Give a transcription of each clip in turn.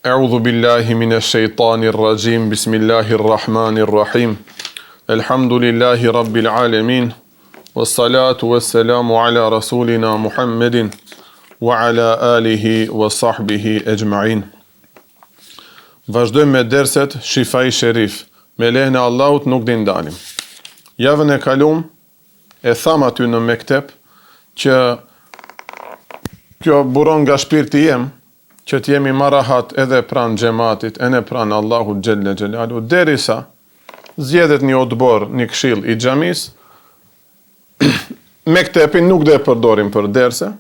A'udhu billahi minash shaitanir rajim. Bismillahir rahmanir rahim. Alhamdulillahi rabbil alamin. Wassalatu wassalamu ala rasulina Muhammedin wa ala alihi wa sahbihi ajma'in. Vazhdojmë me derset Shifai Sherif. Me lehen e Allahut nuk din dalim. Javën e kalum e tham aty në mektep që kjo buron nga shpirti jem, që t'jemi marahat edhe pran xhamatit, edhe pran Allahut xhelle xhelalu, derisa zgjedhet një odbor, një këshill i xhamis, mektepin nuk do e përdorim për derse,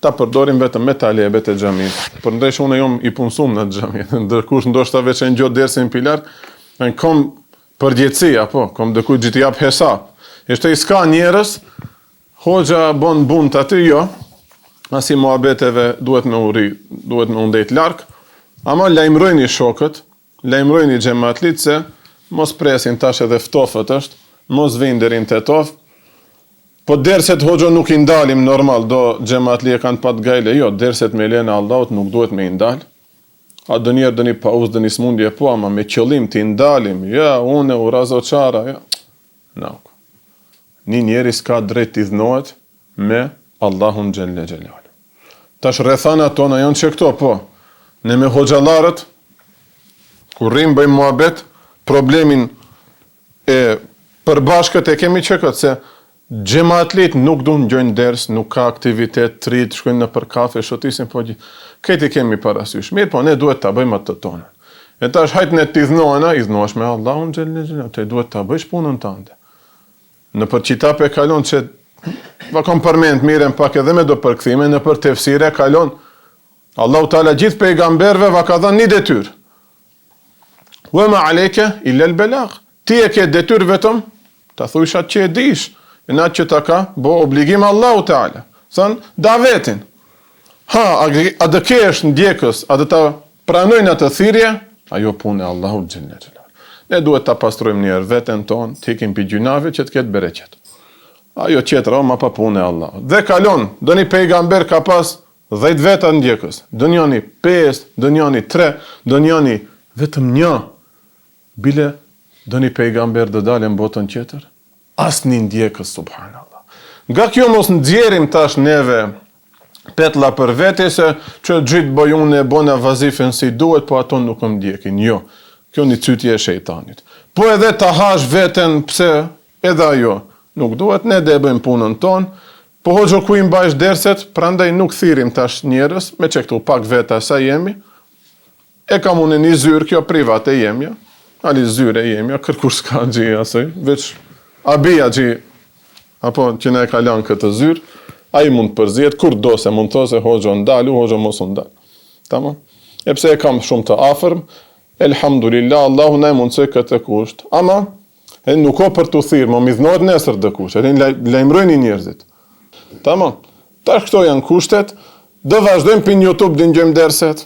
ta përdorim vetëm me talebet e xhamis. Përndryshe unë jom i punsum në xhami, ndërkush ndoshta veç e ngjot dersin pilar, kom përgjithësi apo kom dëkuj gjithë jap hesap. Ishte i s'ka njerëz, hoxha bon bunt aty jo, asi muhabeteve duhet me uri, duhet me undejt larg, ama lajmërojni shokët, lajmërojni xhamatlit se mos presin tash edhe ftofët është, mos vinë deri në Tetov. Po derset hoxha nuk i ndalim normal, do xhamatli e kanë pat gajle, jo, derset me lenë Allahut nuk duhet me i ndal. A do njerë do një pauzë, do një smundje po, ama me qëllim t'i ndalim, ja, une u razoqara, ja. No. Një njeri s'ka drejt t'i dhnohet me Allahun xhelle xhelal. Tash rrethana tona janë që këto, po. Ne me hoxhallarët, kur rrim bëjmë muhabet, problemin e përbashkët e kemi që këtë, se xhamatlit nuk du në gjojnë ders, nuk ka aktivitet, trit, shkojnë në për kafe, shotisin, po gjithë. Këti kemi parasysh. Mirë, po ne duhet ta bëjmë atë të tonë. E tash hajt ne t'i dhnohena, i dhnohesh me Allahun xhelle xhelal, te duhet ta bëjsh punën tënde. Në për qitap e kalon që va kom përmend miren pak edhe me do përkthime, në për tefsire kalon Allahu Teala gjithë pejgamberve va ka dhënë një detyrë. Wa ma aleke illa al-balagh. Ti e ke detyrë vetëm ta thuash atë që e dish, në atë që ta ka bo obligim Allahu Teala. Thon davetin. Ha, a do kesh ndjekës, a do ta pranojnë atë thirrje? Ajo punë e Allahut xhelle xhelal. Ne duhet ta pastrojmë njerë veten ton, t'ikim pi gjunave që t'ket bereqet. Ajo qetra, ma pa punë e Allah. Dhe kalon, dë një pejgamber ka pas 10 veta ndjekës. Dë njëni 5, dë njëni 3, dë njëni vetëm një. Bile, dë një pejgamber dë dalë në botën qetër? As një ndjekës, subhanallah. Nga kjo mos nxjerrim tash neve petla për vete, se që gjithë bëjune e bona vazifën si duhet, po ato nuk më ndjekin. Jo, kjo një cytje e shejtanit. Po edhe ta hash veten, pse edhe ajo nuk duhet, ne dhe e bëjmë punën tonë, po hoxho ku i mbajsh derset, prandaj nuk thirim tash njerës, me që këtu pak veta sa jemi, e kam unë një zyrë, kjo private jemja, ali zyre jemja, kërkush s'ka gjë asaj, veç abia gjë, apo që ne e kalan këtë zyrë, a i mund përzijet, kur do se mund të se hoxho ndalu, hoxho mos ndalu. Tamam? E pse e kam shumë të afërm, elhamdulillah, Allahu na e mundsoi këtë kusht, ama e nuk o për të thirë, më midhnohet nesër dë kusht, e lajmërojnë njerëzit. Tamam. Tash këto janë kushtet, dhe vazhdojmë për në YouTube dhe ngjojmë derset.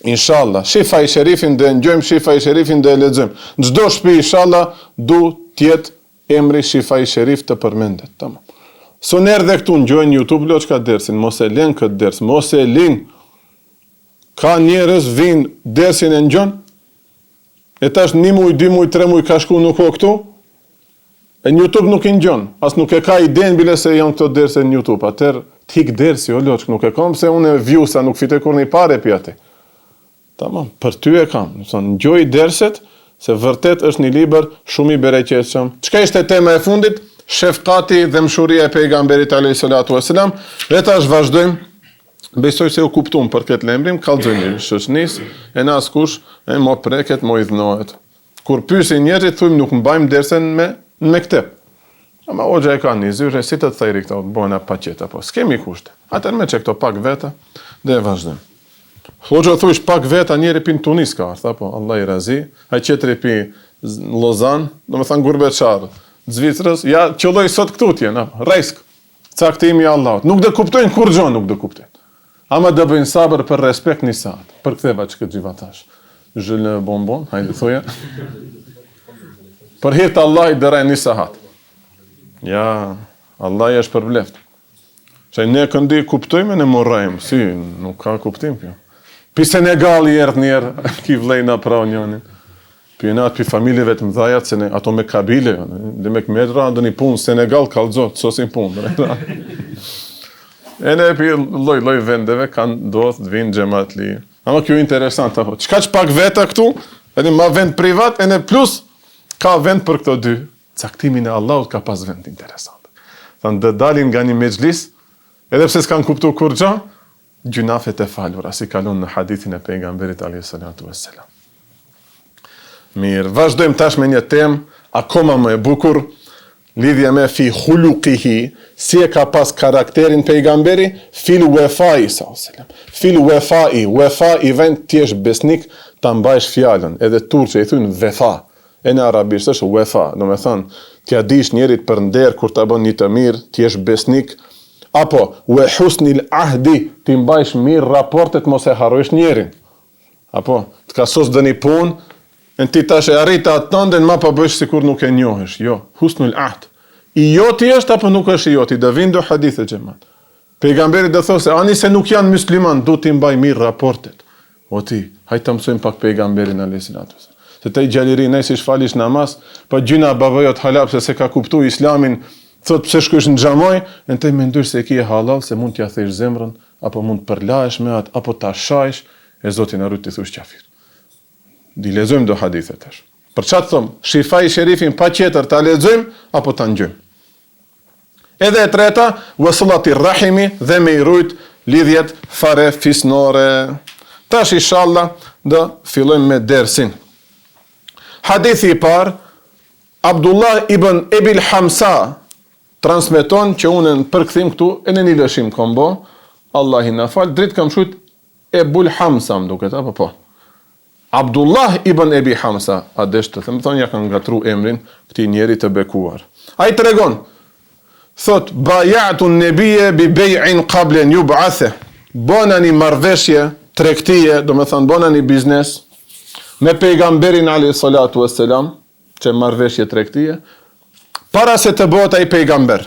Inshallah, Shifai Sherifin dhe ngjojmë Shifai Sherifin dhe e lexojmë. Në çdo shtëpi inshallah du tjetë emri Shifai Sherif të përmendet. Tamam. Soner dhe këtu ngjojnë YouTube loçka dersin, mos e lën këtë ders, mos e lën. Ka njerëz vinë dersin e ngjon. E tash 1 muj, 2 muj, 3 muj ka shku nuk o këtu, e në YouTube nuk i ngjon, as nuk e ka idenë bile se janë këto derse në YouTube, atër t'hik dersi, o loqë, nuk e kam, se unë e viewsa, nuk fite kur një pare pjati. Tamam, për ty e kam, ngjoj derset, se vërtet është një liber shumë i bereqetshëm. Çka ishte tema e fundit? Shefkati dhe mshuria e pejgamberit alayhi salatu wasalam, dhe tash vazhdojmë. Besoj se u kuptum për këtë lembrim, kallëzojnë shoqënis, e në askush e mo preket, mo i dhnohet. Kur pysin njerëzit, thujmë nuk mbajmë dersen me mektep. Ama hoxha e ka një zyrë, si të thejri këto, bojna paqeta, po s'kemi kushte. Atër me që këto pak veta, dhe e vazhdojmë. Hoxha thush pak veta njeri pin Tunis ka artha, po Allah i razi, haj qetri pi Lozan, do me thanë Gurbeçar, Zvicrës, ja qëlloj sot këtu tjenë, rejsk, caktimi Allahut. Nuk dhe kuptojnë kur gjon, nuk dhe kuptojnë. Ama dhe bëjnë sabër për respekt një saat. Për këtheva që këtë gjivatash. Zhëllë bonbon, hajde thoja. Për hirtë Allah i dëraj një saat. Ja, Allah i është për bleft. Që ne këndi kuptojme, ne morajmë. Si, nuk ka kuptim kjo. Pi Senegali erdhë njerë, ki vlejna pra unionin. Pi enat, pi familjeve të mdhajat, se ato me kabile, dhe me këmedra, ndë një punë, Senegal kalzot, sosin punë. E ne pi loj vendeve, kanë doth të vinë gjemat li. Ama kjo interesant, qka që pak veta këtu, edhe ma vend privat, e ne plus, ka vend për këto dy. Caktimin e Allahut ka pas vend interesant. Thanë, dhe dalin nga një mejlis, edhe pse s'kan kuptu kur gja, gjunafet e falura, si kalon në hadithin e pejgamberit a.s. Mirë, vazhdojmë tash me një temë, akoma më e bukur, lidhje me fi hulukihi, si e ka pas karakterin pejgamberi, fil wefai, fil wefai, wefai vend t'jesh besnik, ta mbajsh fjallën, edhe turqe i thunë vefa, e në arabisht është wefa, do me thonë, t'ja dish njerit për nder, kur t'a bën një të mirë, t'jesh besnik, apo, we husnil ahdi, t'i mbajsh mirë raportet, mos e harrojsh njerin. Apo, t'ka sos dhe një punë, në ti tash e arrita atë tënden, ma pa bësh si kur nuk e njohesh. Jo, husnul ahd. I joti është, apo nuk është i joti, dhe vindu hadithe gjemat. Pejgamberi dhe thosë, ani se nuk janë musliman, du t'i mbaj mirë raportet. O ti, hajtë të mësojmë pak pejgamberin a.s. Se te i gjalliri nej si shfalish namaz, pa gjyna babajot halap se ka kuptu islamin, thot pse shkush në xhamoj, në te mendush se ki e halal, se mund t'ja thesh zemrën, apo mund përlahesh me atë, apo ta shajsh, e Zotin arrujt t'i thush qafir. Di lezojmë do hadithet tash. Për qatë thëmë, shifaj sherifin pa qeter ta lezojmë, apo ta ngjojmë. Edhe e treta, vësullati rahimi dhe me i rujt lidhjet fare fisnore. Tash inshallah do fillojmë me dersin. Hadithi i parë, Abdullah ibn Ebil Hamsa transmeton që unë në përkthim këtu e në një lëshim kombo, Allah i na fal, dritë kam shujt Ebul Hamsa më duket, apo po. Abdullah ibn Ebi Hamsa, a deshtë të thëmë, thonë ja kanë ngatru emrin këti njeri të bekuar. A i të regon, thot, bajatu nebije bi bejin qablen ju bëathe, bona një marveshje, trektije, do me thonë, bona një biznes, me pejgamberin a.s. që marveshje trektije, para se të bëhet ai pejgamber.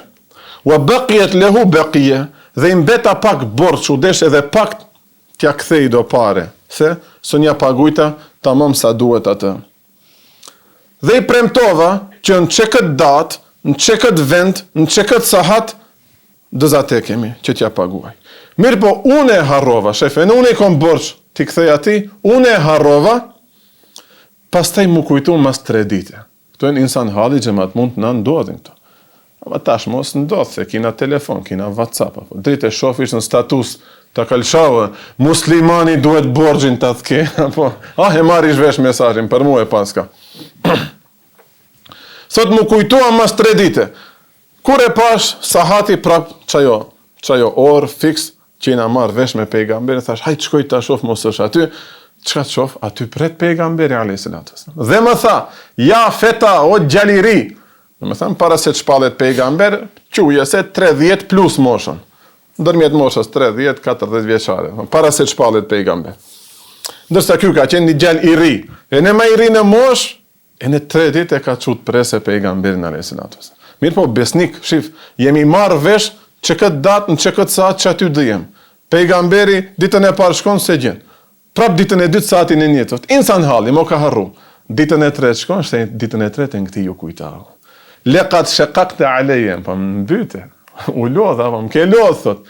Wa baqiyat lahu baqiya, dhe i mbeta pak borx, u desh edhe pak t'ja kthej do pare, se sonja pagujta tamam sa duhet atë. Dhe i premtova që në çeket datë, në çeket vend, në çeket sahat do za te kemi që t'ja paguaj. Mirë po unë e harrova, shefe, unë i kom borx, ti kthej ati, unë e harrova. Pastaj mu kujtu mas 3 dite. Këto e në insan halli që ma të mund të në ndodhin këto. Ama tash mos ndodh, se kina telefon, kina WhatsApp. Drite shofish në status të kalshavë, muslimani duhet borgjin të thke. E marish vesh mesazhin, për mu e paska. Sot mu kujtua mas 3 dite. Kur e pash, sahati prap qajo orë fix, që i na marrë vesh me pejgamberin, thash, hajtë shkoj të shof mos është aty. Qka të shof? Aty pret pejgamberi a.s. Dhe më tha, ja feta o gjaliri. Dhe më tha, para se të shpalet pejgamber, quje se 30 plus moshën. Ndërmjet moshës 30-40 vjeçare. Para se të shpalet pejgamber. Ndërsa kjo ka qenë një gjall i ri. E në ma i ri në mosh, e në 3 dit e ka qut prese pejgamberin a.s. Mirë po, besnik, shif, jemi marrë vesh që këtë datë në që këtë saat që aty dëjem. Pejgamberi ditën e parë shkon se gjenë. Prap ditën e 2 satin e njëtët, insan halli, mo ka harru. Ditën e 3 shkon, shte ditën e 3 në këti ju kujtaru. Lekat shekak të alejen, pa më mbyte, u lodha, pa më ke lodhë, thot.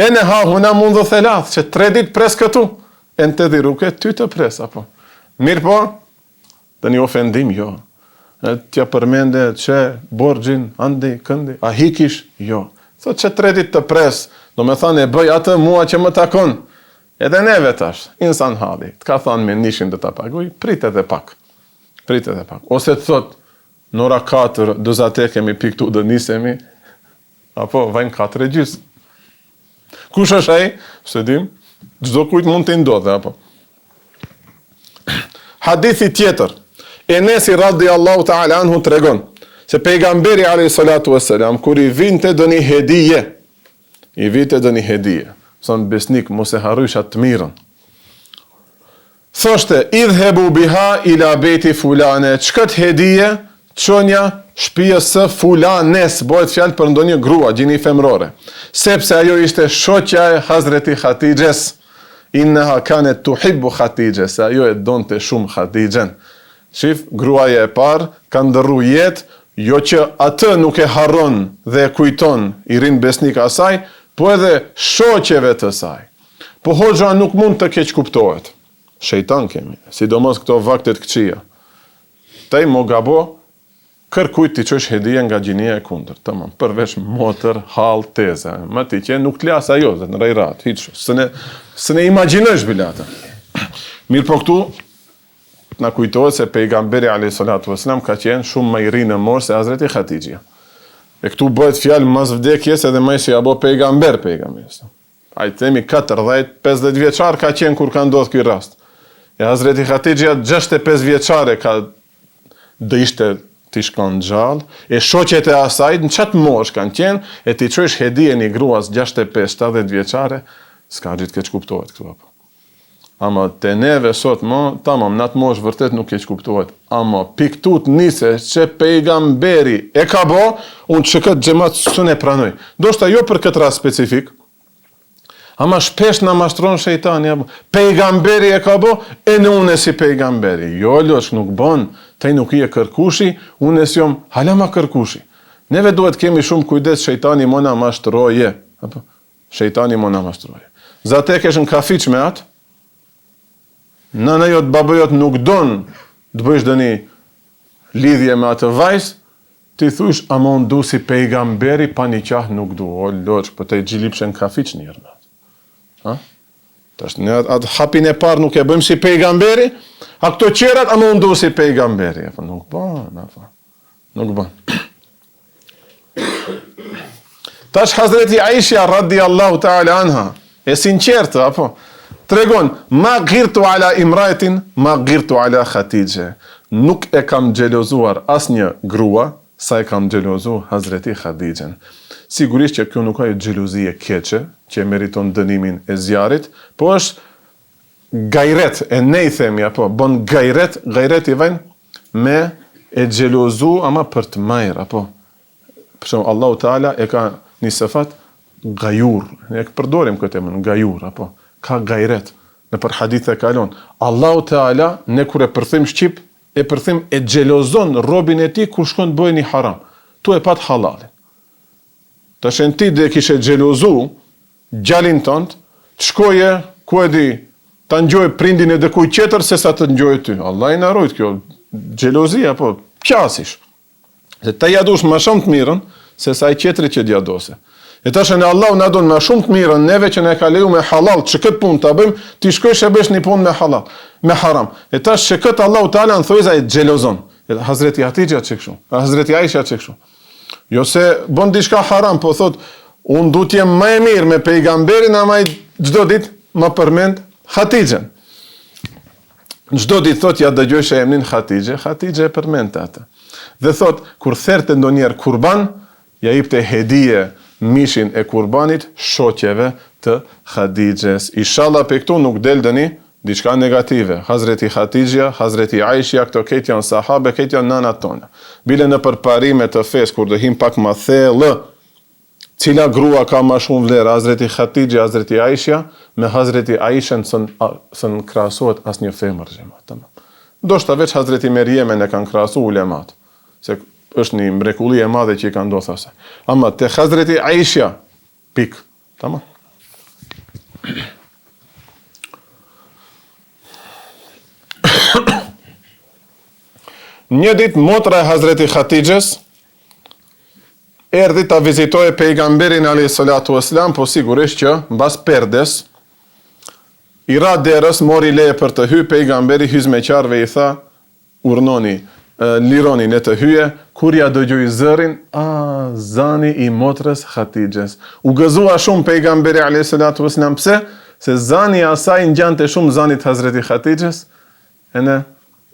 E në ha, huna mund dhe thelath, që 3 dit pres këtu, e në të dhiruke, ty të pres, apo. Mirë po, dhe një ofendim, jo. Tja përmende që borgjin, andi, këndi, a hikish, jo. Thot që 3 dit të pres, do me thane, bëj atë mua që më takon. Edhe neve tash, insan halli, të ka thonë me nishin dhe të paguj, prit edhe pak. Ose të thot, në ora 4, do zate kemi piktu dhe nisemi, apo vajnë 4 e gjys. Kush është ai? Se dim, çdo kujt mund të ndodhe, apo. Hadithi tjetër, Enesi radiallahu ta'ala anhu të regon, se pejgamberi a.s. kur i vinte do një hedije, son besnik, mos e harrysh atë të mirën. Thoshte, idhhebu biha ila beti fulane, çkët hedije, çonja shtëpisë së fulanes, bëhet fjalë për ndonjë grua, gjini femrore, sepse ajo ishte shoqja e Hazreti Hatijes, innaha kanet tuhibbu Khatijhe, se ajo e donte shumë Khatijhen. Shif, gruaja e parë ka ndërru jetë, jo që atë nuk e harron dhe e kujton i rinë besnik asaj, po edhe shoqeve të saj. Po hoxha nuk mund të keq kuptohet. Shejtan kemi, sidomos këto vaktet këqia. Taj mo gabo, kërkujt ti qësh hedije nga gjinia e kundër, tamam, përveç motër, hall, teza. Ma ti që nuk t'las ajo, dhe në rajrat, hiqë, së ne imaginësh bilata. Mirë po këtu, na kujtohet se pejgamberi a.s. ka qenë shumë më i ri në morë se Hazreti Khatijja. E këtu bëhet fjalë mas vdekjes edhe më që ja bo pejgamber. Ai themi 40-50 vjeçar ka qenë kur ka ndodhur ky rast. E Hazreti Khatijja 65 vjeçare ka do ishte ti shkon gjallë, e shoqet e asaj në çat mosh kanë qenë, e ti çosh hedije një gruas 65-70 vjeçare, s'ka gjithë keq kuptohet këtu apo. Ama te neve sot tamam, në atë mosh vërtet nuk keq kuptohet. Ama piktut nise që pejgamberi e ka bo, unë që këtë gjemat sën e pranoj. Do shta jo për këtë rast specifik, ama shpesh në mashtron shejtani, pejgamberi e ka bo, e në unë e si pejgamberi. Jo, losh, nuk bon, taj nuk i e kërkushi, unë e si jom halama kërkushi. Neve duhet kemi shumë kujdes, shejtani mona mashtroje. Shejtani mona mashtroje. Zate kesh në kafiq me atë, nëna jot, baba jot nuk don të bësh dëni lidhje me atë vajzë, ti thush, ama unë du si pejgamberi, pa një qah nuk du. O, loq, për të i gjilipshe në kafiq njërë. Tash, në atë hapin e parë nuk e bëjmë si pejgamberi, a këto qerat, ama unë du si pejgamberi. Nuk ban, nuk ban. Tash, Hazreti Aisha, radiallahu ta'ala anha, e sinqertë, apo, tregon, ma gjirtu ala imrajtin, ma gjirtu ala Khatijhe. Nuk e kam gjelozuar as një grua, sa e kam gjelozu Hazreti Khatijhen. Sigurisht që kjo nuk ka e gjelozi e keqe, që meriton dënimin e zjarit, po është gajret, e ne i themi, apo, bon gajret i vajnë me e gjelozu, ama për të majrë, apo. Për shumë, Allahu Teala e ka një sefat gajur, e përdorim këtë emën, gajur, apo. Ka gajret, në për hadith e kalon. Allahu Teala, ne kur e përthim shqip, e përthim e gjelozon robin e ti kur shkon të bëjë një haram. Tu e pat halalin. Të shenë ti dhe kishe gjelozu gjallin tënd, të shkoje, ku e di, të ngjoj prindin e dëkuj qeter, se sa të ngjoj ty. Allah i në rojt kjo, gjelozia, po, qasish. Se ta jadush ma shumë të mirën, se sa i qetri që djadose. E tash në Allah na don më shumë të mirën neve që ne ka leju me halal, që këtë punë ta bëjmë, ti shkosh e bësh një punë me halal, me haram. E tash që këtë Allahu Teala në thojza e xhelozon. Hazreti Khatijja çe kështu, Hazreti Aisha çe kështu. Jo se bën diçka haram, po thot, unë du të jem më e mirë me pejgamberin, ama çdo ditë më përmend Khatijhen. Çdo ditë thot ja dëgjosh emrin Khatijhe, Khatijhe e përmend atë. Dhe thot kur therte ndonjëherë kurban, ja jepte hedije mishin e kurbanit shoqeve të Khatijhes. Inshallah pe këtu nuk del dëni diçka negative. Hazreti Khatijja, Hazreti Aisha, këto këtë janë sahabe, këtë janë nanat tona. Bile në përparime të fesë, kur dëhim pak ma thellë, cila grua ka ma shumë vlerë, Hazreti Khatijja, Hazreti Aisha, me Hazreti Aisha sën krasohet as një femër gjemat. Do shta veç Hazreti Merjeme në kanë krasu ulemat, se është një mrekulli e madhe që i ka ndodhur asaj. Ama te Hazreti Aisha, pik. Tamam. Një ditë motra e Hazreti Khatijhes erdhi ta vizitoje pejgamberin alayhis salatu wassalam, po sigurisht që mbas perdes i ra derës, mori leje për të hyrë, pejgamberi hizmeqarve i tha, urnoni, lironi në të hyje, kur ja dëgjoj zërin, zani i motrës Khatijhes. U gëzua shumë pejgamberi alayhis salatu wassalam, pse? Se zani asaj ngjante shumë zanit Hazreti Khatijhes,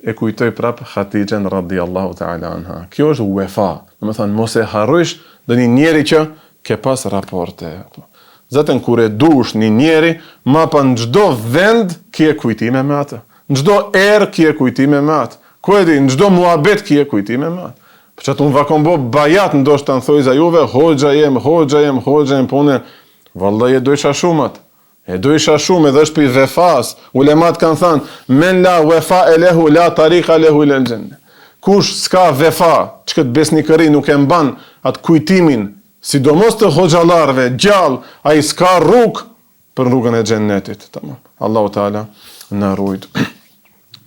e kujtoj prap Khatijhen radiallahu ta'ala anha. Kjo është uefa, në më thënë, mos e harrojsh dhe një njeri që ke pas raporte. Zaten kur e dush një njeri, ma pa në gjdo vend kje kujtime me atë. Në gjdo erë kje kujtime me atë. Ku e di, në gjdo muabet kje kujtime me atë. Për që të unë vakon bo bajat në do shtë të në thojza juve, hoxha jem, pone, vallaj e dojqa shumat. E do isha shumë edhe është për i vefas. Ulemat kanë thënë, men la vefa e lehu, la tarika lehu i lëngjenne. Kush s'ka vefa, që këtë besnikëri nuk e mban atë kujtimin, sidomos të hoxhallarëve, gjallë, a i s'ka rrugë për rrugën e xhennetit. Tamam. Allahu Teala na ruaj.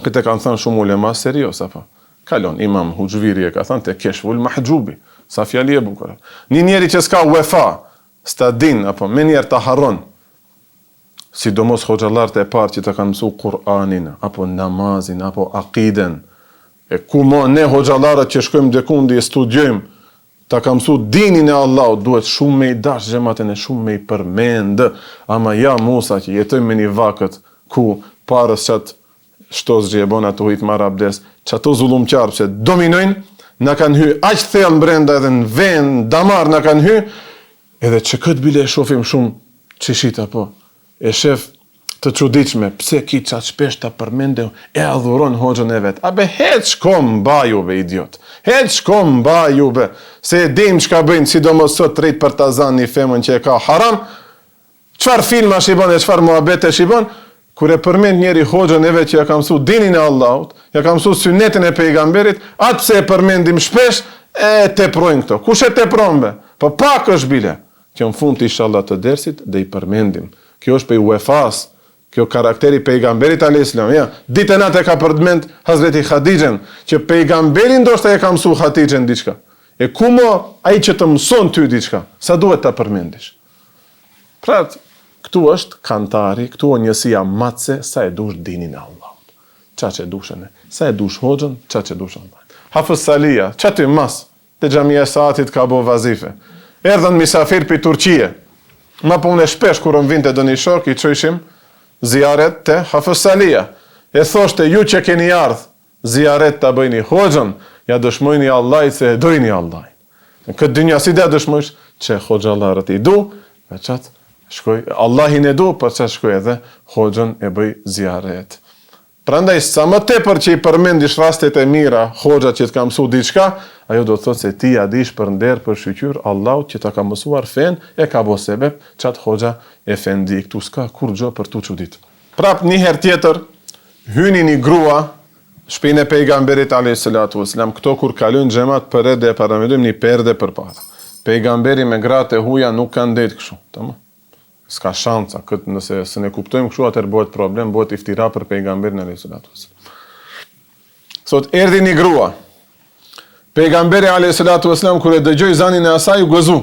Këtë kanë thënë shumë ulema serios apo. Kalon Imam Huxhviri e ka thënë te Keshful Mahjubi. Sa fjali e bukur. Një njeri që s'ka vefa, s'ta din apo me njerë ta harron. Sidomos hoxhallarët e parë që të kanë mësu Kur'anin, apo namazin, apo akiden. E ku mo ne hoxhallarët që shkojmë dekundi e studiojmë, ta ka mësu dinin e Allahut, duhet shumë me i dash xhamatin e shumë me i përmend. Ama ja Musa që jetojmë me një vakët ku parës qatë shtos që e bon ato hujtë marë abdes, që ato zullumqarë që dominojnë, në kanë hy, aqë thellë brenda edhe në vend, damar në kanë hy, edhe që këtë bile e shofim shumë qishita po, e shef të çuditshme, pse ki qatë shpesh të përmende e adhuron hoxhën e vetë. Abe, hetë shkom ba juve, idiot. Hetë shkom ba juve, se e dim që ka bëjnë, sidomos sot të rejtë për të zanë një femën që e ka haram, qëfar filma shibon e qëfar muhabete shibon, kur e përmend njeri hoxhën e vetë që ja ka mësu dinin e Allahut, ja ka mësu synetin e pejgamberit, atë pse e përmendim shpesh, e teprojnë këto. Kush e tepron be? Po pak është bile, që në fund të inshallah të dersit dhe i përmendim. Kjo është për i uefas, kjo karakteri pejgamberit a.s. Ja, ditë e natë e ka përmend Hazreti Khadijën, që pejgamberin ndoshta e ka mësu Khadijën diçka. E ku mo ai që të mëson ty diçka, sa duhet ta përmendish? Pra, këtu është kantari, këtu është njësia matse, sa e dush dinin e Allahut. Qa që dushën e? Sa e dush hoxhën, qa që dush Allah. Hafës Salia, qa ty mas, të Xhamia e Saatit ka bo vazife. Erdhën misafir për Turqie. Ma po unë e shpesh kur më vinte do një shok, i qojshim ziaret të Hafës Salia. E thoshte, ju që keni ardhë, ziaret të bëjni hoxhën, ja dëshmojni Allahit se e dojni Allahit. Në këtë dynja si dhe dëshmojsh, që hoxhallarët i du, me qatë, shkoj, Allahin e du, për që shkoj edhe hoxhën e bëj ziaret. Prandaj, sa më tepër që i përmendish rastet e mira, hoxha që të ka mësu diçka, ajo do të thotë se ti ja dish për nder, për shqyr, Allahut që të ka mësuar fen, e ka bo sebeb, qatë hoxha e fendi, këtu s'ka kur gjo për tu qudit. Prap një her tjetër, hyni një grua, shpinë e pejgamberit a.s. Këto kur kalun gjemat për edhe e paramedojmë një perde për para. Pejgamberi me gratë e huja nuk kanë det këshu, tëmë. S'ka shanca, këtë nëse së ne kuptojmë këshu, atër bëhet problem, bëhet iftira për pejgamberin a.s. Sot, erdi një grua. Pejgamberi a.s. kër e dëgjoj zanin e asaj u gëzu.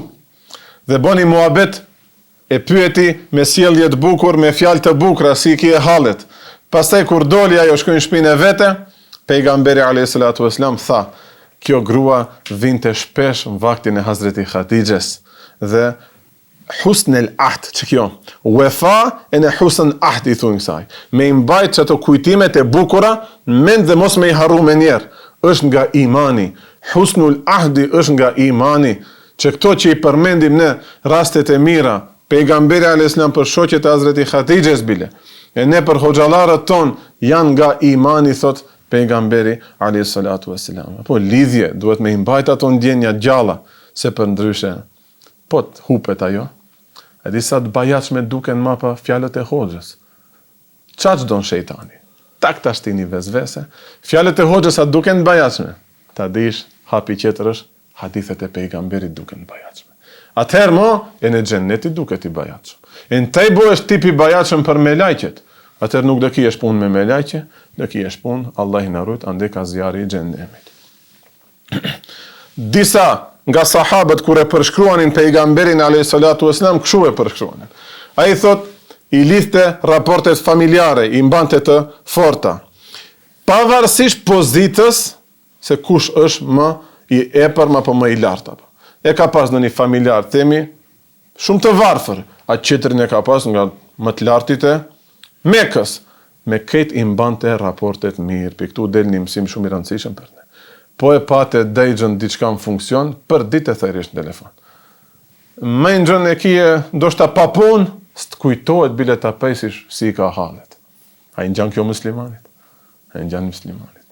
Dhe boni muhabet e pyeti me sjellje të bukur, me fjalë të bukura, si ki e hallet. Pastaj kur doli ajo shkoi në shpinën e vete, pejgamberi a.s. tha, kjo grua vinte shpesh në vaktin e Hazreti Khadijës. Dhe husn el ahd që kjo, wefa e në husn ahd i thunë kësaj. Me imbajt që të kujtimet e bukura, në mend dhe mos me i haru me njerë, është nga imani. Husnul ahdi është nga imani, që këto që i përmendim në rastet e mira, pejgamberi a.s. për shoqet e Hazreti Khadijës bile, e ne për hoxhallarët ton, janë nga imani, thot pejgamberi a.s. Po lidhje, duhet me imbajt ato ndjenja gjalla, se për ndryshe, po të hupet ajo, e disa të bajaqme duken ma pa fjalët e hoxhës. Qa që donë shejtani? Tak të ashtini vezvese, fjalët e hoxhës atë duken të bajaqme. Ta dish, hapi qëtër është, hadithet e pejgamberit duken të bajaqme. Atëherë mo, e në xhennetit duket i bajaqme. E në taj bo është tipi bajaqme për me lajqet. Atëherë nuk dhe ki është pun me lajqe, dhe ki është pun, Allah i narujt, ande ka zjari i xhennemit. Disa nga sahabët kur e përshkruanin pejgamberin a.s. këshu e përshkruanin. A i thot, i lidhte raportet familjare, i mbante të forta. Pavarësisht pozitës, se kush është më i epër, më për më i lartë. E ka pas në një familjar temi, shumë të varfër, a qëtërin e ka pas nga më të lartit e Mekës. Me këtë i mbante raportet mirë, për këtu del një mësim shumë i rëndësishëm për ne. Po e pate dejgjën diçka në funksion, për ditë e thejrish në telefon. Mengjën e kije, ndoshta pa punë, së të kujtohet bile të pejsish si i ka halet. A i në gjanë kjo muslimanit? A i në gjanë muslimanit.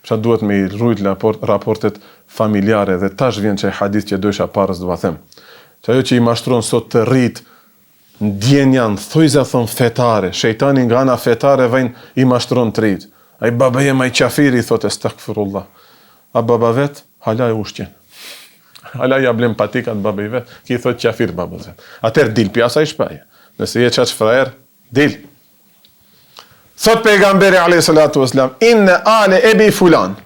Përsa duhet me i rrujt raportet familjare, dhe tash vjen që e hadith që dojsha parës dëva them. Që ajo që i mashtron sot të rrit, ndjenja në thujza thon fetare, shejtani nga ana fetare vjen i mashtron trit. Ai baba jem ai qafiri thotë astaghfirullah. A baba vet hala e ushqen. Hala ja blem patikat baba i vet, ki thotë qafir baba vet. Atëherë dil pjasa i shpaje. Nëse je çaç frajer, dil. Thot pejgamberi alayhi salatu wasalam, inna ale ebi fulan.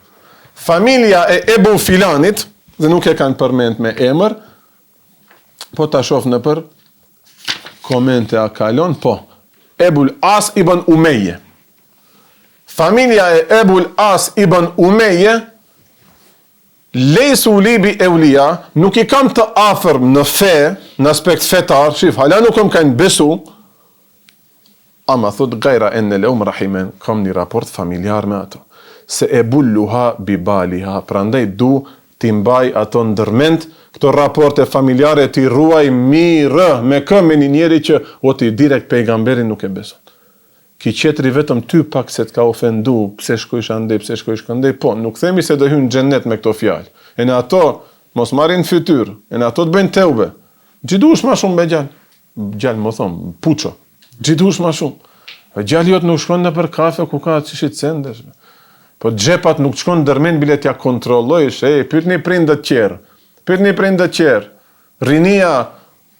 Familja e Ebu Filanit, dhe nuk e kanë përmend me emër, po ta shoh në për komente a kalon, po. Ebul As ibn Umeje. Familja e Ebul As ibn Umeje, lejsu libi eulia, nuk i kam të afërm në fe, në aspekt fetar, shif, hala nuk kanë besu, ama thot gajra enne leum rahimen, kam një raport familjar me ato. Se e bulluha bibaliha, prandaj du t'i mbaj ato ndërmend, këto raporte familjare t'i ruaj mirë, me këm e një njeri që o t'i direkt pejgamberin nuk e beson. Ki qetri vetëm ty pak se t'ka ofendu, pse shkojsh andej, pse shkojsh këndej, po, nuk themi se do hynë xhennet me këto fjalë. E në ato, mos marrin fytyr, e në ato të bëjnë teube. Gjidush ma shumë me gjallë. Gjallë më thomë, puço. Gjidush ma shumë. Gjallë jot nuk shkon në për kafe, ku ka qishit sendesh. Po xhepat nuk shkon dërmen bile t'ja kontrollojsh, pyetni prindët tjerë. Pyetni prindët tjerë. Rinia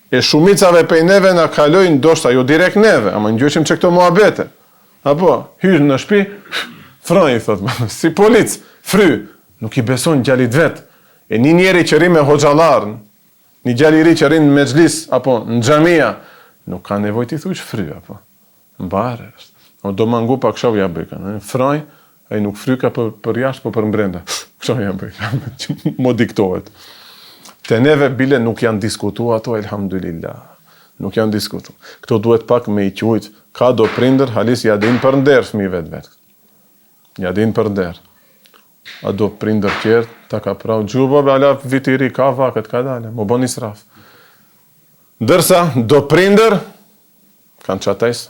e shumicave pej neve na kalojnë ndoshta jo direkt neve, ama ngjyshim që këto muhabete. Apo hyr në shtëpi, froj thot, si polic, fry, nuk i beson gjalit vet. E një njeri që ri me hoxhallar, një gjali i ri që ri në mexhlis apo në xhamia, nuk ka nevojë ti thush fry apo. Mbare është. O do mangu pa këshov ja bëj kanë. Froj, ai nuk fryka për jashtë, po për brenda. Këshov ja bëj. Mo diktohet. Te neve bile nuk janë diskutu ato, elhamdulillah. Nuk janë diskutu. Këto duhet pak me i qujt. Ka do prindër, halis ja din për nder fëmijëve vetë. Ja din për nder. A do prindër tjerë, ta ka prau gjubove, ala vitiri, ka vakët, ka dale. Mo bon israf. Dërsa, do prindër, kanë qatajs.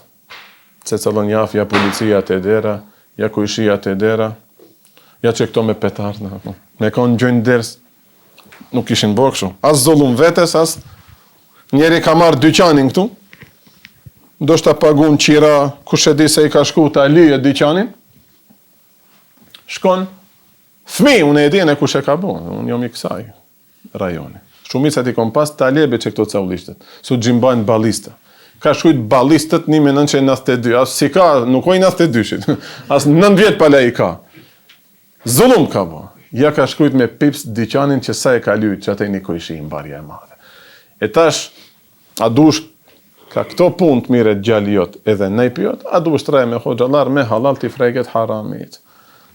Se cëllën jaf, ja policia të edera, ja kujshia të edera, ja që këto me petarna. Me kanë gjojnë ders, nuk ishin bërë as zullum vetes, as njeri ka marrë dyqanin këtu, do shta pagun qira, kush e di se i ka shku ta lyje dyqanin, shkon, fmi, unë e di e kush e ka bo, unë jom i kësaj rajoni. Shumicet i kom pas talebe që këto caulishtet, su gjimbanj balista. Ka shkujt balistët 1992, as si ka, nuk oj 92-shit, as 9 vjetë pala i ka. Zullum ka bo. Ja ka shkujt me pips dyqanin që sa e ka lyjt, që atë i një kojshi i mbarja e madhe. E tash, a dush ka këto punë të mire gjali jot edhe nejpjot, a dush traje me hoxhallar me halal t'i frejket haramit.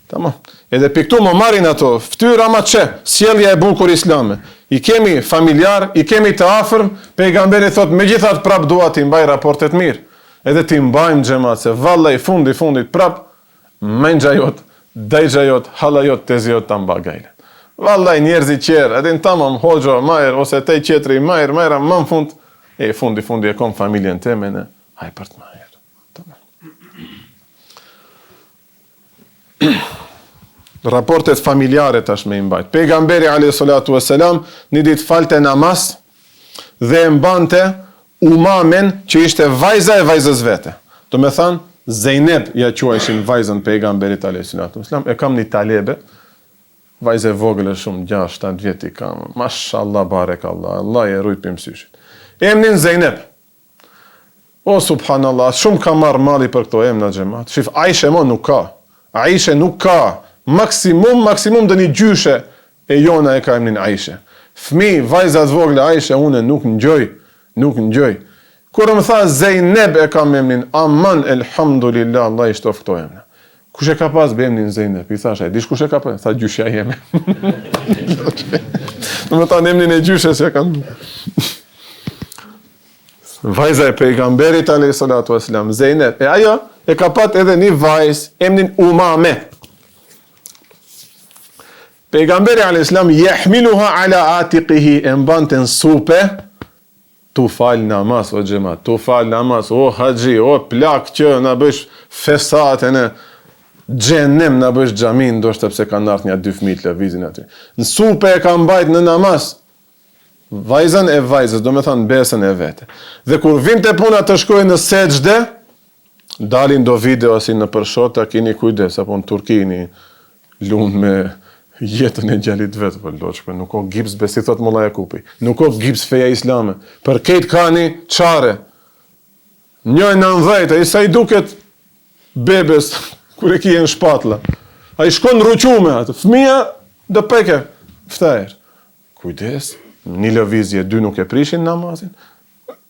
Tamam. Edhe piktu më marin ato, ftyr ama që, sjellja e bukur islame. I kemi familjar, i kemi të afërm, pejgamberi thot, me gjithat prap dua t'i mbaj raportet mirë. Edhe t'i mbajmë xhamat, se vallaj fundit prap, menxha jot, dajxha jot, hala jot, tezi jot ta mba gajle. Vallaj njerëzi qerë, edhe në tamam, hoxho, majer, ose tej qetri, majer, më në fund, e fundi e kom familjen teme, ne, haj për të majer. Raportet familjare tash me imbajt. Pejgamberi alayhi salatu wassalam një ditë falte namaz dhe e mbante umamen që ishte vajza e vajzës vete. Do me thanë, Zeynep ja quajshin vajzën pejgamberit alayhi salatu wassalam. E kam një talebe, vajzë e vogël shumë, 6-7 vjet i kam. Mashallah, barekallah, Allah e rujt për mësyshit. Emnin Zeynep. O subhanallah, shumë ka marrë mali për këto emna xhamat. Shif, Aisha mo nuk ka. Aisha nuk ka. Maksimum dhe një gjyshe e jona e ka emnin Aisha. Fmi, vajzat vogle Aisha, une nuk ngjoj. Kur më tha Zeynep e kam emnin, aman, elhamdulillah, Allah i shtof këto emna. Kush e ka pas be emnin Zeynep? I thash, dish kush e ka pas? Tha gjyshja jeme. Në më thanë emnin e gjyshes e kam. Vajza e pejgamberit alayhi salatu wassalam, Zeynep. E ajo e ka pat edhe një vajz, emnin Umame. Pejgamberi alayhis salam yahmiluha ala atiqihi, e mbante në supe, tu fal namaz o xhamat, tu fal namaz o haxhi, o plak që na bësh fesate në xhenem, na bësh xhamin, ndoshta pse kanë ardhur një 2 fëmijë të lëvizin aty. Në supe e ka mbajt në namaz. vajzën e vajzës, do me thënë besën e vete. Dhe kur vinte puna të shkojë në seçde, dalin do video si në përshota, kini kujdes, apo në Turki një lunë me jetën e gjallit vetë, për loqë, nuk o gips besi, thot Molla Jakupi, nuk o gips feja islame, për këtë ka një qare, 1.90, a i sa i duket bebes, kur e kije në shpatla, a i shkon rruqume atë, fëmija dë peke, ftajrë, kujdes, një lëvizje, 2 nuk e prishin namazin,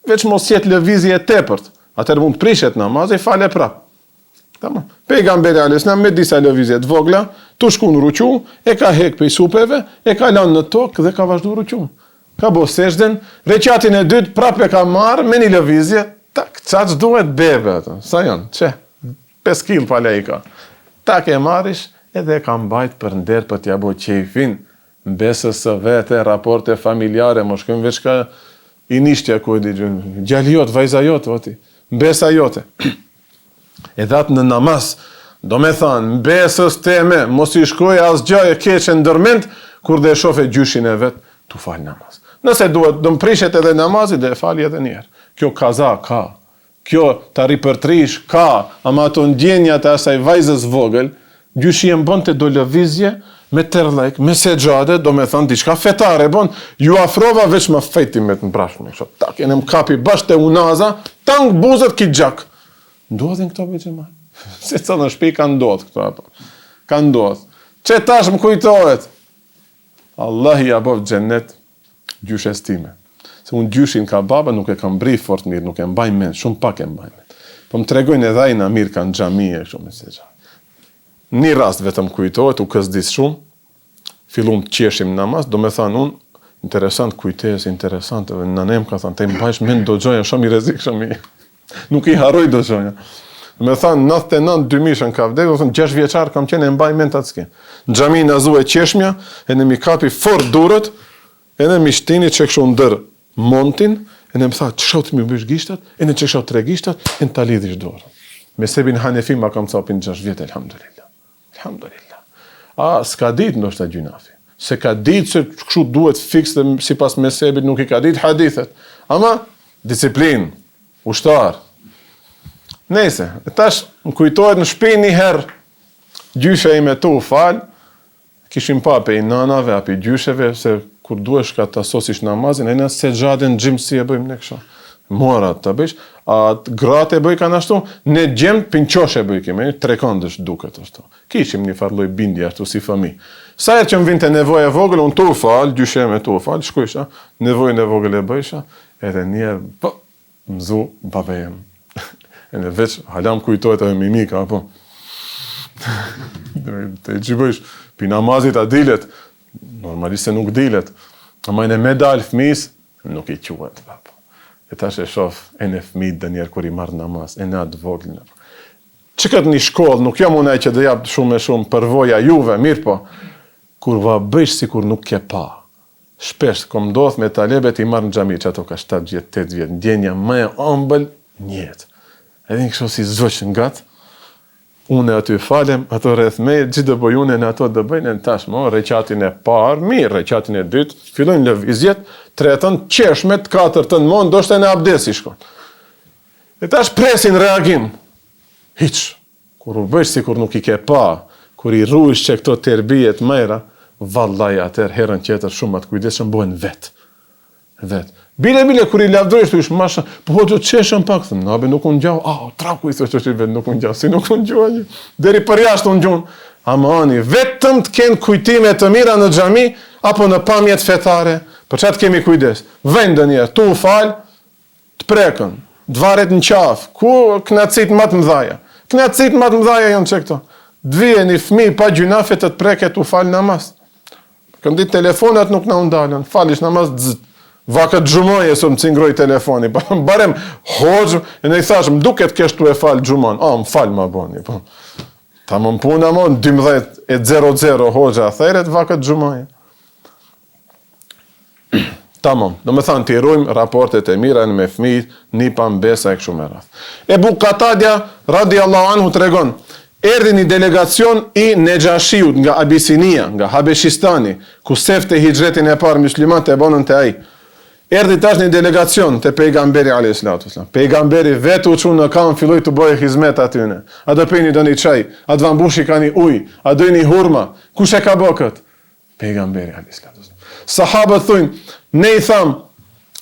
veç mos jetë lëvizje tepërt, atër mund të prishet namazin, fale prap. Tamam. Pejgamberi alayhis salam me disa lëvizje të vogla, tu shku në ruqu, e ka hek pej supeve, e ka lanë në tokë dhe ka vazhdu ruqu. Ka bo seçden, reqatin e dytë prap e ka marrë me një lëvizje, tak, qaç duhet bebe ato. Sa janë? Çe? 5 kg pala i ka. Tak e marrish edhe e ka mbajt për nder për t'ja bo qefin, besës së vete, raporte familjare, mo shkojmë veç ka i nishtja ku e di gjënë, gjali jotë, vajza jotë, voti, besa jote. E datë në namaz, do me thanë, besës teme, mos i shkoj as gjaj e keqe ndërmend, kur dhe shofe gjyshin e vetë, tu falë namaz. Nëse duhet, do më prishet edhe namazit dhe e fali edhe njerë. Kjo kaza ka, kjo të ripërtrish ka, ama ato ndjenja të asaj vajzës vogël, gjyshi e mbën të do lëvizje, me terlajk, me segjade, do me thënë, diçka fetare, bon, ju afrova veç më fejtimet në brashme, tak, e në më kapi bashkë të unaza, tang buzët ki gjak. Ndodhin këto bëjtë ma? Se të në shpi ka ndodh këto, apo? Ka ndodh. Që tash më kujtohet? Allah i abov gjennet gjyshes time. Se unë gjyshin ka baba, nuk e kam bri fort mirë, nuk e mbaj men, shumë pak e mbaj men. Po më tregojnë edhe ajna mirë kanë xhamie, shumë se gjë. Një rast vetëm kujtohet, u kësdis shumë, fillum të qeshim namaz, do me thanë unë, interesant kujtes, interesant, edhe nënem ka thanë, te mbajsh men do gjoja, shumë i rezik, shumë i... Nuk i haroj do gjoja. Me thanë, 99-2000 ka vdek, do thënë, 6 vjeçar kam qenë e mbaj men të atësken. Në xhami në zu e qeshmja, e në mi kapi fort durët, e në mi shtini që këshu ndër montin, e në më tha, që shau të mi bësh gishtat, e në që shau 3 gishtat, e në ta lidhish dorën. Me sebin Hanefi ma kam capin 6 vjetë, elhamdulillah. Elhamdulillah. A, s'ka dit ndoshta gjunafi. Se ka dit se këshu duhet fix dhe si pas me sebit nuk i ka dit hadithet. Ama, disiplin, ushtar. Nese, tash më kujtohet në shpi një herë, gjyshe i me tu falë, kishim pa pe i nanave, api gjysheve, se kur duhesh ka të asosish namazin, e në se gjadën gjimë si e bëjmë në kësha. Mora të bëjsh, a gratë e bëj kanë ashtu, ne gjemë pinqosh e bëj kemi, 3 këndësh duket ashtu. Kishim një farloj bindi ashtu si fëmi. Sa e që më vinte nevoja vogël, unë tu falë, gjyshe me tu falë, shkujsha, nevojën e vogël e bëjsha, edhe njerë, mëzu, babejem. E në veç, halam kujtojt e mimika, apo. Të që bëjsh, pi namazit a dilet, normalisht se nuk dilet, ama e në medal fëmis, nuk i quet, apo. E tash e shof, e në fëmit dhe njerë kur i marrë namaz, e në atë voglin, apo. Që këtë një shkollë, nuk jam unaj që dhe japë shumë e shumë përvoja juve, mirë po, kur va bëjsh si kur nuk ke pa. Shpesh, kom ndodh me talebet i marrë në xhami, që ato ka 7 vjetë, 8 vjetë, ndjenja më e ëmbël njetë. Edhe në kështu si zvoqë nga të, unë aty falem, ato rreth me, gjithë dë bëjune në ato dë bëjnë, në tashmo, reqatin e parë, mirë, reqatin e dytë, fillojnë lëvizjet, tretën, qeshmet, 4-ën mon, do shte në abdesi shkon. E tash presin reagim. Hiq, kur u bëjsh si kur nuk i ke pa, kur i rrujsh që këto terbijet mëjra, vallaj atër, herën tjetër, shumë atë kujdeshëm, bëhen vetë. Vetë. Bile, kur i lavdrojsh, të ish masha, po të qeshëm pak, thëmë, nabe nuk unë gjau, traku i thë që vetë nuk unë gjau, si nuk unë gjau, deri për jashtë unë gjunë. Ama ani, vetëm të kenë kujtime të mira në xhami, apo në pamjet fetare, për çat kemi kujdes. Vendë njerë, tu falë, të prekën, të varet në qafë, ku knacit më të mëdhaja. Knacit më të mëdhaja janë që këto. Dvije një fëmi pa gjunafet të preket u falë namaz. Këndit telefonat nuk në undalën, falish namaz dzët. Vakët gjumoje së më cingroj telefoni, barem hoxë, e ne i thashëm, duket keshtu e falë gjumon, më falë ma boni, ta më puna mo, 12:00 hoxë a thejret, vakët gjumoje. Tamam, do me thanë të irujmë raportet e mira në me fëmijë, një pambesa e këshu me rath. Ebu Katadja, radiallahu anhu, të regon, erdi një delegacion i Nejashiut nga Abisinia, nga Habeshistani, ku sefte hijretin e parë muslimat e bonën të aji. Erdhi tash një delegacion te pejgamberi alayhis salam. Pejgamberi vetë u çon në kam filloi të bëjë hizmet atyne. A do pini doni çaj, a do mbushi kani ujë, a do një hurma. Kush e ka bë kët? Pejgamberi alayhis salam. Sahabët thonë, ne i tham,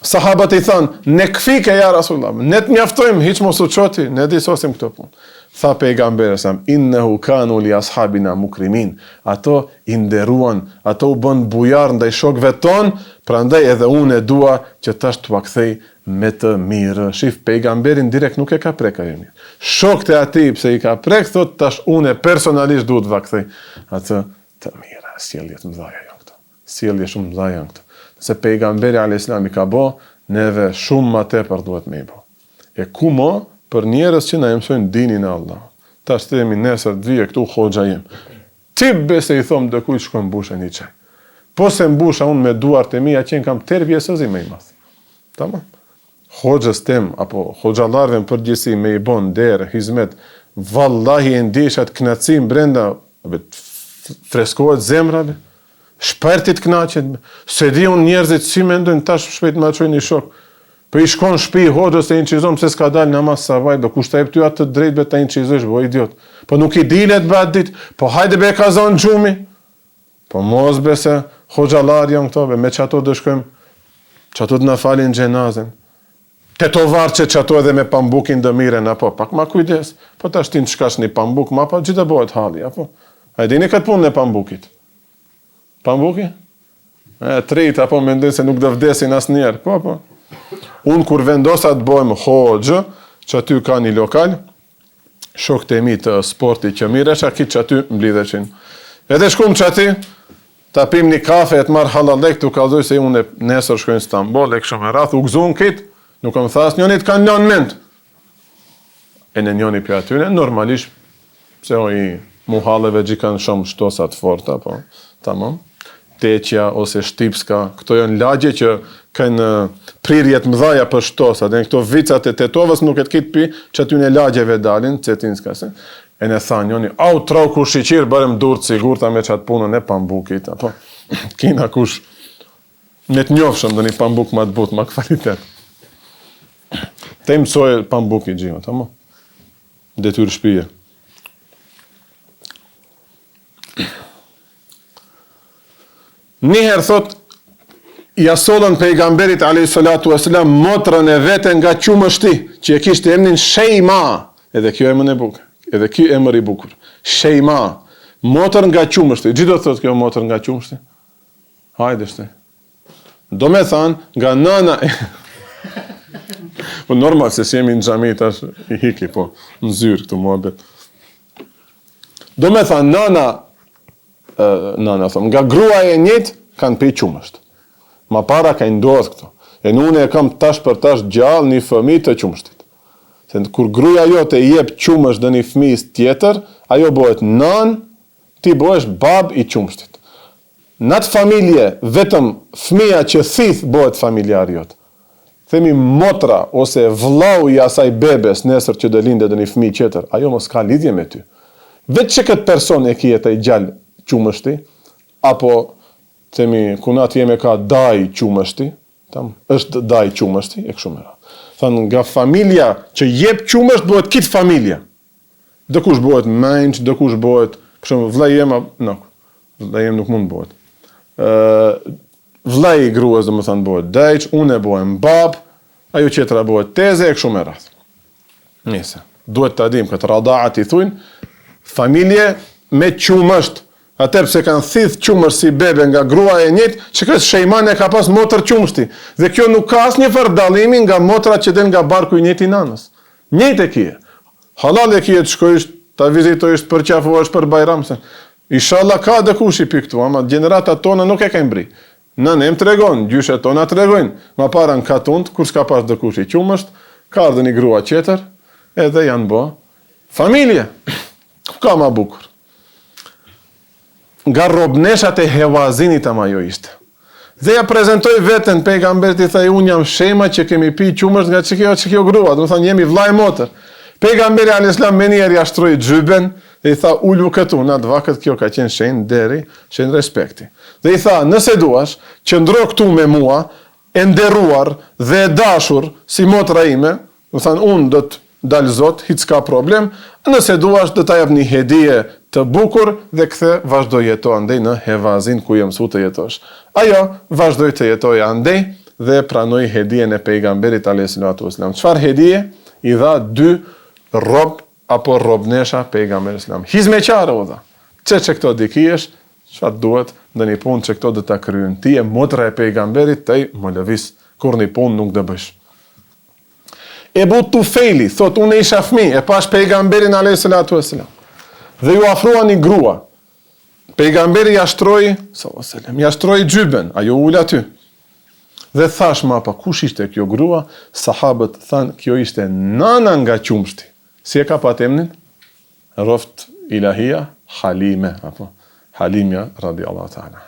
sahabët i thanë, ne këfike ja Rasulullah, ne të mjaftojmë, hiç mos u çoti, ne disosim këto punë. Tha pejgamberi sa innehu kanu li ashabina mukrimin. Ato i nderuan, ato u bën bujar ndaj shokëve ton, prandaj edhe unë e dua që tash t'u kthej me të mirë. Shif pejgamberin direkt nuk e ka prek ajo mirë. Shokët e atij pse i ka prek thot tash unë personalisht duhet t'u kthej atë të mira. Sjellje të mëdha janë këto. Sjellje shumë mëdha janë këto. Se pejgamberi alayhis salam i ka bë, neve shumë më tepër duhet me i bë. E ku mo për njerëz që na mësojnë dinin e Allah. Tash themi nesër të vije këtu hoxha jem. Ti bese i thom do kujt shkon mbusha një çaj. Po se mbusha unë me duart e mia që kam terbjesëzi më i madh. Tamam. Hoxhës tem apo hoxhallarëve në përgjithësi me i bën derë, hizmet, vallahi e ndjeshat kënaqësim brenda, freskohet zemra, shpërtit kënaqet. Se di unë njerëzit si mendojnë tash shpejt më çojnë një shok. Po i shkon shtëpi hoxhës e incizon pse s'ka dalë namaz sabaj, do kushta jep ty atë të drejtë be ta incizosh, bo idiot. Po nuk i dilet be atë ditë, po hajde be kazon xhumi. Po mos be se hoxhallar janë këto, be me çato do shkojmë, çato të na falin xhenazën. Te to varçe çato edhe me pambukin do miren apo pak ma kujdes. Po tash ti shkash në pambuk, ma pa gjithë bëhet halli apo. A dini këtë punë e pambukit? Pambuki? Tret apo mendoj se nuk do vdesin asnjëherë. Po. Unë kur vendosa të bëjmë hoxhë, që aty ka një lokal, shokët e mi të sporti që mire, që aki që aty mblidheshin. Edhe shkum që aty, ta pim një kafe e të marrë halalek, të u kalzoj se unë nesër shkojnë Istanbul, e këshëm e rath, u gëzun kitë, nuk më thas njonit kanë njën ment. E në njoni për atyne, normalisht, pse o i muhalleve gjikan shumë shtosat forta, po, tamam. Teqja ose shtipska, këto janë lagje që kanë prirjet mëdhaja për shtosat, dhe në këto vicat e tetovës nuk e të kitë pi që aty në lagjeve dalin, cetinskase, e në tha njoni, au trau ku shiqirë, bërëm durë të sigurta me qatë punën e pambukit, apo, kina kush, në të njofshëm dhe një pambuk ma të but, ma kvalitet. Te i mësoj pambukit gjima, tamo, detyrë shpije. Njëherë thot, ja solën pejgamberit a.s. motrën e vete nga qumështi, që e kishtë emnin Shejma, edhe kjo emën e bukur, edhe kjo emër i bukur, Shejma, motrën nga qumështi, gjithë do thot kjo motrën nga qumështi? Hajde shte. Do me thanë, nga nana, po normal se si jemi në xhami tash i hiki, po, në zyrë këtu muhabet. Do me thanë, nana thom, nga gruaja e njët kanë pi qumësht. Ma para ka ndodhë këto. E unë e kam tash për tash gjallë një fëmijë të qumështit. Se kur gruaja jote i jep qumësht dhe një fëmijës tjetër, ajo bëhet nën, ti bëhesh bab i qumështit. Në atë familje, vetëm fëmija që thith bëhet familjar jote. Themi motra ose vllau i asaj bebes nesër që do lindë dhe një fëmijë tjetër, ajo mos ka lidhje me ty. Vetë që këtë person e ki jetë i gjallë qumështi, apo themi kunat jeme ka daj qumështi, është daj qumështi, e kështu me radhë. Thënë nga familja që jep qumësht bëhet kitë familja. Dëkush bëhet menç, dëkush bëhet, kështu vllai jem, vllai jem nuk mund bëhet. Vllai i gruas do më thënë bëhet dajç, unë e bëhem bab, ajo qetra bëhet teze, e kështu me radhë. Nise, duhet të adim këtë radaat i thujnë, familje me qumësht. Atër pse kanë thith qumësht si bebe nga grua e njët, që këtë Shejman e ka pas motër qumështi. Dhe kjo nuk ka asnjë fardallimi nga motra që den nga barku i njëti nanës. Njët e kje. Halal e kje të shkojsh, ta vizitojsh për qafuash për bajram. Inshallah ka dëkush i piktu, ama generatat tona nuk e ka mbri. Në nem të regon, gjyshet tona të regojnë. Ma para në katunt, kur s'ka pas dëkush i qumësht, ka ardhë një grua qeter, edhe janë bo familje. Ka ma bukur. Nga robneshat e Hevazinit ama jo ishte. Dhe ja prezentoj veten pejgamberit i thaj, unë jam Shejma që kemi pi qumësht nga që kjo grua, dhe më thënë jemi vllai motër. Pejgamberi a.s. me njerë jashtroj gjyben, dhe i tha ullu këtu, në atë vakët kjo ka qenë shenjë deri, shenjë respekti. Dhe i tha, nëse duash, qëndro këtu me mua, e nderuar dhe e dashur si motra ime, do thënë unë do të dalë Zot, hiç ka problem, nëse duash do ta jap një hedije të bukur dhe kthe vazhdo jeto andej në hevazin ku je mësuar të jetosh. Ajo vazhdoi të jetojë andej dhe pranoi hedijen e pejgamberit alayhis salam. Çfarë hedije? I dha 2 rob apo robnesha pejgamberit sallam. Hizmeqare u dha. Që këto dikiesh, çfarë duhet, ndonjë punë që këto do ta kryejnë. Ti je motra e pejgamberit, ti më lëviz, kur një punë nuk do bësh. Ebu Tufejli, thot, unë isha fëmijë, e pash pejgamberin alayhis salam. Dhe ju afrua një grua. Pejgamberi jashtroi, jashtroi xhyben, ajo ul aty. Dhe thash ma pa, kush ishte kjo grua? Sahabët thanë, kjo ishte nana nga qumshti. Si e ka pat emnin? Roft ilahia, Halime, apo Halimja, radiallahu ta'ala.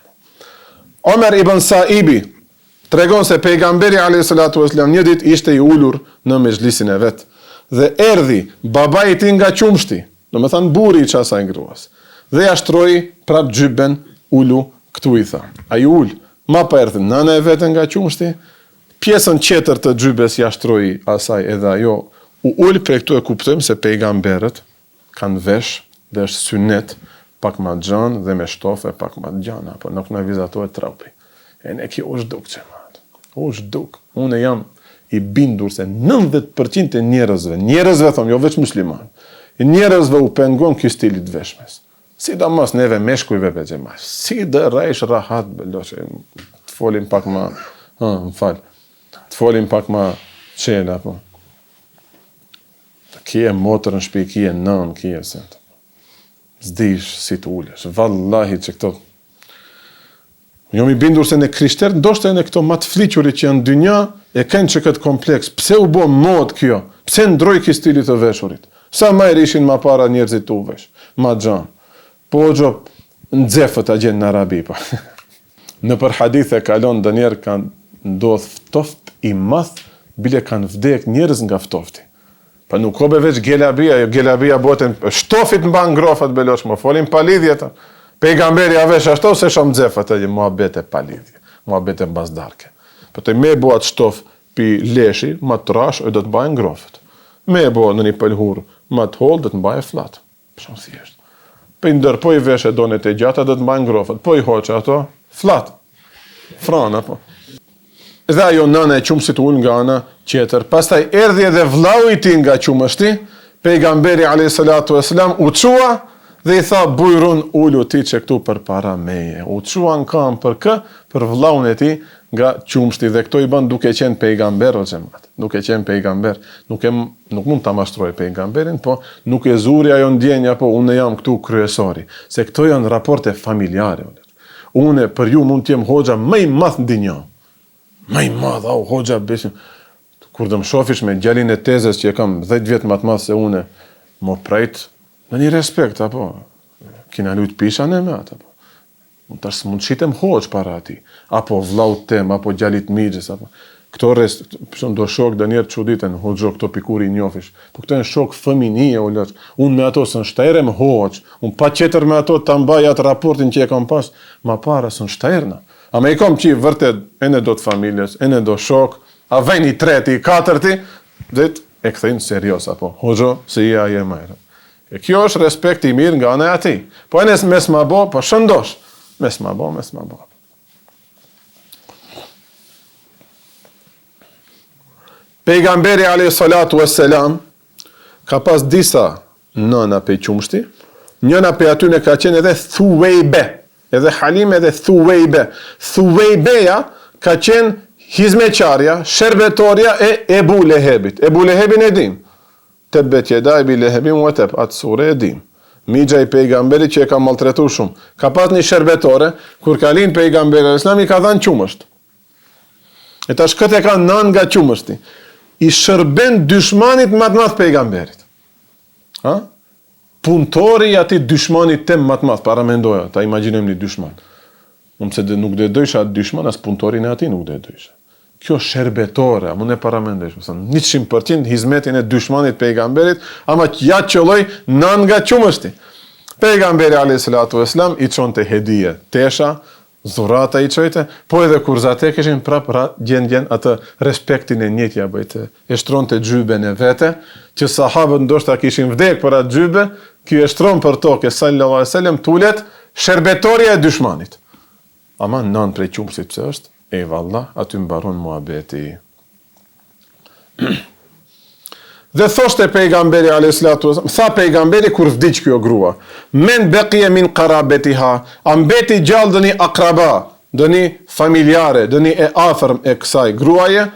Omer ibn Saibi, tregon se pejgamberi alayhis salam një ditë ishte i ulur në mezhlisin e vet dhe erdhi babai i tij nga qumshti, domethënë burri i asaj gruas. Dhe ja shtroi prap xhyben, ulu këtu i tha. Ai ul, ma pa erdhi nana e vet nga qumshti, pjesën tjetër të xhybes ja shtroi asaj edhe ajo u ul. Për këtu e kuptojmë se pejgamberët kanë vesh dhe është synet pak ma gjan dhe me shtofe pak ma gjana, apo nuk na vizatohet trupi. E ne kjo është duk që është duk. Unë jam i bindur se 90% e njerëzve thom, jo veç musliman, njerëzve u pengon ky stili të veshmes. Sidomos neve meshkujve veç ma. Si dhe rajsh rahat, të folim pak ma, të folim pak ma qela, po. Kje motër në shpi, kje nën, kje sent. Zdish si të ulesh. Vallahi që këto jam i bindur se në krishterë, ndoshta në këto matë fliqurit që janë dynja, e kanë që këtë kompleks. Pse u bo mod kjo? Pse ndroj këj stilit të veshurit? Sa ma e rishin ma para njerëzit të uvesh? Ma gjan. Po gjo, në dzefët a gjenë në Arabi, pa. Në për hadith e kalon dë njerë kanë ndodh ftoft i math, bile kanë vdek njerëz nga ftofti. Pa nuk kobe veç gelabia boten, shtofit mba ngrofat belosh, më folim palidhjeta. Pejgamberi avesh ashtu se shumë dzefat e muhabet e palidhje, muhabet e mbazdarke. Për të me bo atë shtof pi leshi, ma të rash, e do të mbajnë ngrofët. Me bo në një pëlhur, ma të hol, do të mbajnë flat. Shumë thjesht. Për ndër, po i vesh e donet e gjata, do të mbajnë ngrofët. Po i hoqë ato, flat. Frana, po. Dhe ajo nëna e qumësit unë nga ana qeter. Pastaj erdhi edhe vllau i tij nga qumështi, pejgamberi alayhis salam u çua dhe i tha bujrun ulu ti që këtu për para meje. U çua në kam për kë? Për vllaun e tij nga qumështi dhe këto i bën duke qenë pejgamber o xhamat. Duke qenë pejgamber, nuk mund ta mashtroj pejgamberin, po nuk e zuri ajo ndjenja, po unë jam këtu kryesori. Se këto janë raporte familjare. Unë për ju mund të jem hoxha më i madh në dinjë. Më i madh, au hoxha besim. Kur do më shofish me djalin e tezës që e kam 10 vjet më të madh se unë, më prejt në një respekt, apo kina lut pisha në me atë, apo mund të shitem hoq para ati, apo vllaut tem, apo djalit mixhës, apo këto do shok do njerë çuditen, hoxho këto pikuri i njofish, po këto janë shok fëminije, unë me ato sën shtajrem hoq, unë pa qeter me ato të mbaj atë raportin që e kam pas, ma para sën shtajrna. A me i kom që i vërtet, ene do të familjes, ene do shok, a vejnë i treti, i katërti, dhe e këthejnë serios, apo, hoxho, se i a je majrë. E kjo është respekt i mirë nga ana e ati. Po enes mes ma bo, po shëndosh. Mes ma bo. Pejgamberi alayhis salatu wassalam ka pas disa nëna pe qumshti, njëna pe aty në ka qenë edhe Thuwejbe, edhe Halime edhe Thuwejbe. Thuwejbeja ka qenë hizmeqarja, shërbetorja e Ebu Lehebit. Ebu Lehebin e dim. Tebbet jeda Ebi Lehebin wa teb, atë sure e dim. Migja i pejgamberit që e ka maltretu shumë. Ka pas një shërbetore, kur ka linë pejgamberi islami ka dhanë qumësht. E tash këtë e ka nën nga qumështi. I shërben dyshmanit më të madh pejgamberit. Ha? Punëtori i atij dyshmanit tem më të madh, para mendoja, ta imagjinojmë një dyshman. Unë se nuk do të dojsha atë dyshman, as punëtorin e atij nuk do të dojsha. Kjo shërbetore, mund e para mendesh, 100% hizmetin e dyshmanit pejgamberit, ama ja qëlloj nën nga qumështi. Pejgamberi alayhis salatu wassalam i çonte hedije tesha, dhurata i çojte, po edhe kur zate kishin prap gjen atë respektin e njëjtë ja bëjte. E shtronte xhyben e vete, që sahabët ndoshta kishin vdek për atë xhybe, ky e shtron për tokë sallallahu alaihi wasallam tulet shërbetoria e dyshmanit. Ama nën prej qumshit pse është? E valla, aty mbaron muhabeti. Dhe thoshte pejgamberi alayhisalatu wasallam, tha pejgamberi kur vdiq kjo grua, men baqiya min qarabatiha, ambeti gjallë dëni akraba, dëni familjare, dëni e afërm e kësaj gruaje,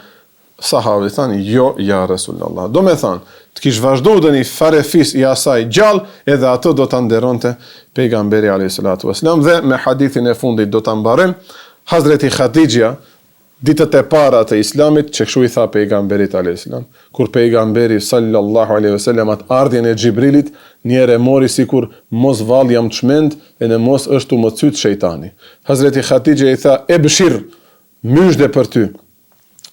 sahabët thanë, jo, ja Rasulullah. Do me thanë, të kish vazhdu dëni farefis i asaj gjallë, edhe atë do të nderonte pejgamberi alayhisalatu wasallam, dhe me hadithin e fundit do të mbarem, Hazreti Khadija, ditët e para të islamit, që kështu i tha pejgamberit a.s. Kur pejgamberi sallallahu a.s. atë ardhjen e Gjibrilit, njëre mori si kur mos val jam të shmend, e në mos është u më cyt shejtani. Hazreti Khatijja i tha, e bëshir, myshde për ty.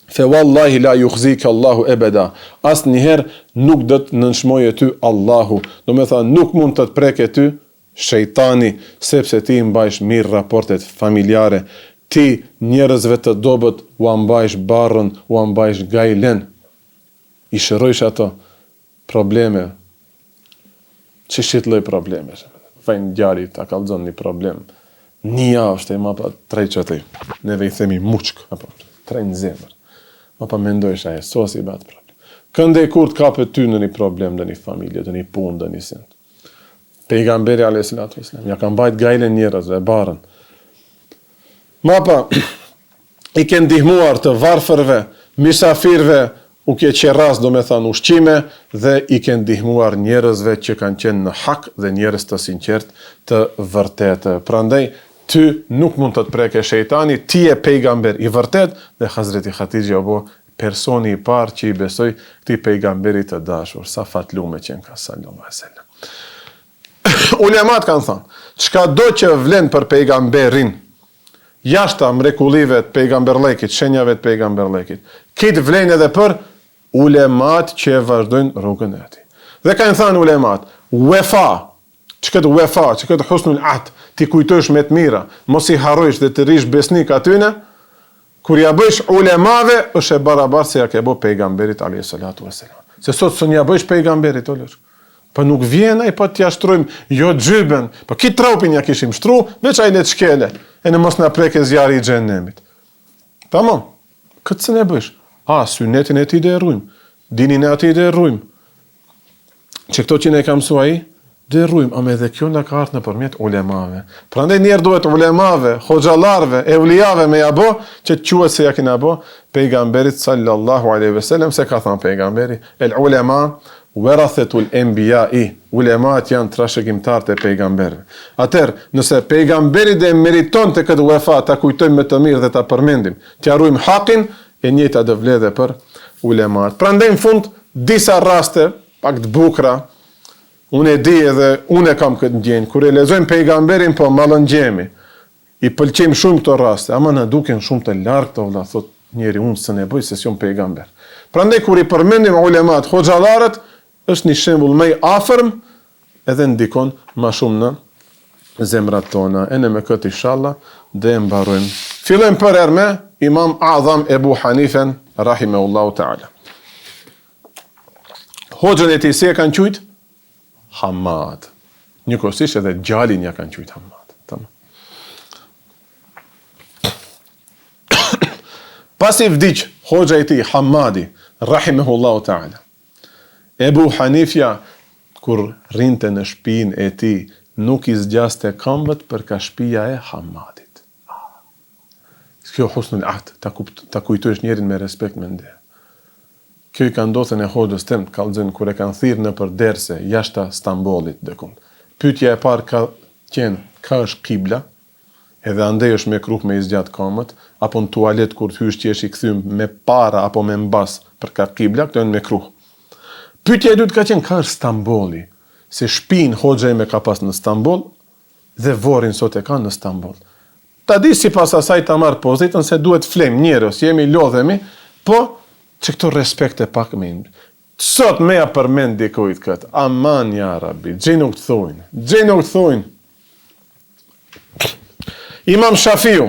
Fe wallahi la yukhzika Allahu ebeda. Asë njëherë nuk do të nënshmoje ty Allahu. Do me tha, nuk mund të të preke ty shejtani, sepse ti mbajsh mirë raportet familjare, ti njerëzve të dobët u ambajsh barrën, u ambajsh gajlen, i shërojsh ato probleme, që shitloj probleme, vajnë djali ta kalzon një problem, një javë, ma pa trej qëtëj, neve i themi muçk, trej në zemër, ma pa mendojsh aje, sos i bat problem. Kënde kur të kapet ty në një problem, në një familje, në një punë, në një send. Pejgamberi alayhisalatu wasallam, ja kam bajt gajlen njerëzve, barrën, ma pa, i ke ndihmuar të varfërve, misafirve, u ke qeras, do me thanë ushqime, dhe i ke ndihmuar njerëzve që kanë qenë në hak dhe njerëz të sinqert të vërtetë. Prandaj, ty nuk mund të të preke shejtani, ti e pejgamber i vërtet, dhe Hazreti Khatijja bo personi i parë që i besoj këtij pejgamberit të dashur, sa fatlume qenë ka sallallahu alaihi wasallam. Ulemat kanë thënë, çka do që vlen për pejgamberin, jashta mrekullive të pejgamberlekit, shenjave të pejgamberlekit, kitë vlen edhe për ulemat që vazhdojnë rrugën e tij. Dhe kanë thënë ulemat, që këtë husnul ahd, ti kujtojsh me të mira, mos i harrojsh dhe të rish besnik atyne, kur ja bësh ulemave, është e barabartë se ja ke bë pejgamberit alayhisalatu wasalam. Se sot s'u ja bësh pejgamberit olosh. Po nuk vjen ai po t'ja shtrojmë jo xhyben, po ki tropin ja kishim shtru, veç ai le të shkele, e në mos na preke zjarri i xhenemit. Tamam. Këtë se ne bësh? Synetin e tij dhe rrujm, dinin e atij dhe rrujm. Që këto që ne ka mësua ai, dhe rrujm, ama edhe kjo nga ka ardhur nëpërmjet ulemave. Prandaj njerë duhet ulemave, hoxhallarve, evlijave me ja bë, që të quhet se ja kena bë pejgamberit sallallahu alaihi wasallam, se ka thënë pejgamberi, el ulema warathetul anbiya'i, ulemat janë trashëgimtar të pejgamberëve. Atëherë, nëse pejgamberi dhe meriton të këtë uefa, ta kujtojmë me të mirë dhe ta përmendim, t'ia ruajmë hakin, e njëjta do vledhe për ulemat. Prandaj në fund disa raste pak të bukura, unë e di edhe unë e kam këtë ndjenjë, kur e lexojmë pejgamberin po mallëngjemi. I pëlqejmë shumë këto raste, ama na duken shumë të largëta, valla, thot njeri unë s'e bëj se jam pejgamber. Prandaj kur i përmendim ulemat, hoxhallarët, është një shembull më i afërm edhe ndikon më shumë në zemrat tona. E në me këtë inshallah dhe mbarojmë. Fillojmë për herë me Imam A'zam Ebu Hanifen rahimahullahu ta'ala. Hoxhën e tij si e kanë quajtur? Hamad. Njëkohësisht edhe djalin ja kanë quajtur Hamad. Tamam. Pasi vdiq hoxha i tij Hamadi rahimahullahu ta'ala, Ebu Hanifja, kur rinte në shtëpinë e tij, nuk i zgjaste këmbët për ka shtëpia e Hamadit. Kjo husnul ahd, ta kujtojsh njerin me respekt me ndër. Kjo i ka ndodhur në hoxhës tim, kallëzën kur e kanë thirrë në për derse jashtë Stambollit dekun. Pyetja e parë ka qenë, ka është kibla? Edhe andej është me kruh me i zgjat këmbët, apo në tualet kur të hysh qesh i kthym me para apo me mbas për ka kibla, këto janë me kruh. Pyetja e dytë ka qenë, ka është Stambolli, se shtëpinë hoxha ime ka pas në Stambol dhe vorin sot e ka në Stambol. Ta di sipas asaj ta marr pozitën se duhet flem njerëz, jemi lodhemi, po që këto respekte pak më. Sot me ja përmend dikujt këtë. Aman ja Rabbi, gjej nuk thojnë. Imam Shafiu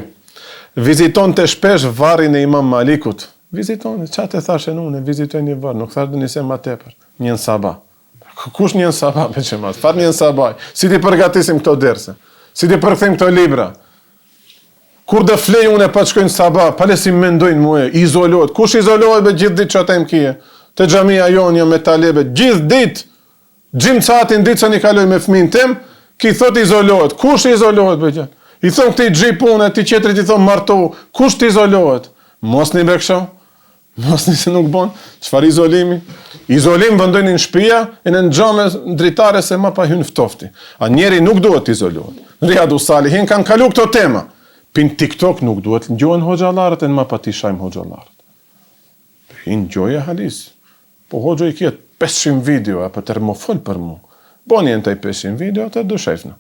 viziton të shpesh varrin e Imam Malikut. Viziton, çfarë të thashë unë, vizitoj një varr, nuk thash dëni se më tepër. Një sabah. Kush një sabah me çemat? Fat një sabah. Si ti përgatisim këto derse? Si ti përkthejmë këto libra? Kur do flej unë pa të shkojnë sabah, pa le si mendojnë mua, izolohet. Kush izolohet me gjithë ditë çata im kije? Te xhamia jonë me talebe gjithë ditë. Gjim çatin ditë sa ni kaloj me fëmin tim, ki thot izolohet. Kush izolohet be gjë? I thon këtij xhi punë, ti qetrit i thon marto. Kush të izolohet? Mos ni bëksho. Mos ni se nuk bon. Çfarë izolimi? Izolim vendojnë në shtëpia e në xhame dritare se ma pa hyn ftofti. A njeri nuk duhet izolohet. Riyadus Salihin kanë kalu këto tema. Pin TikTok nuk duhet ngjohen hoxhallarët e ma pa ti shajm hoxhallarët. Pin gjoja halis. Po hoxha i kiet 500 video apo termofol për mu. Boni në taj 500 video atë do shefna.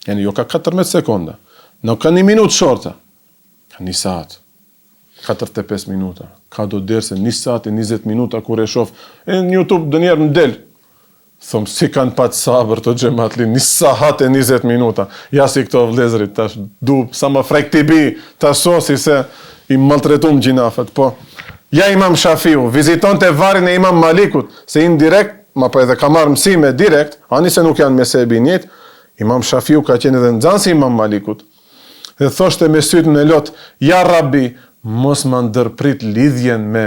Yani jo ka 14 sekonda. Nuk ka 1 minutë shorta. Ka 1 saat. 45 minuta. Ka do derse 1 saat e 20 minuta kur e shof. E në YouTube dë njerë më del. Thom, si kanë pat sabër të xhamatli 1 saat e 20 minuta. Ja si këto vlezërit tash du sa më frek t'i bi ta sosi se i maltretum gjinafet. Po, ja Imam Shafiu viziton të varrin e Imam Malikut, se indirekt, ma po edhe ka marrë mësime direkt, ani se nuk janë mesebi njët, Imam Shafiu ka qenë edhe nxënësi Imam Malikut. Dhe thoshte me sytë në lot, ja Rabbi, mos më ndërprit lidhjen me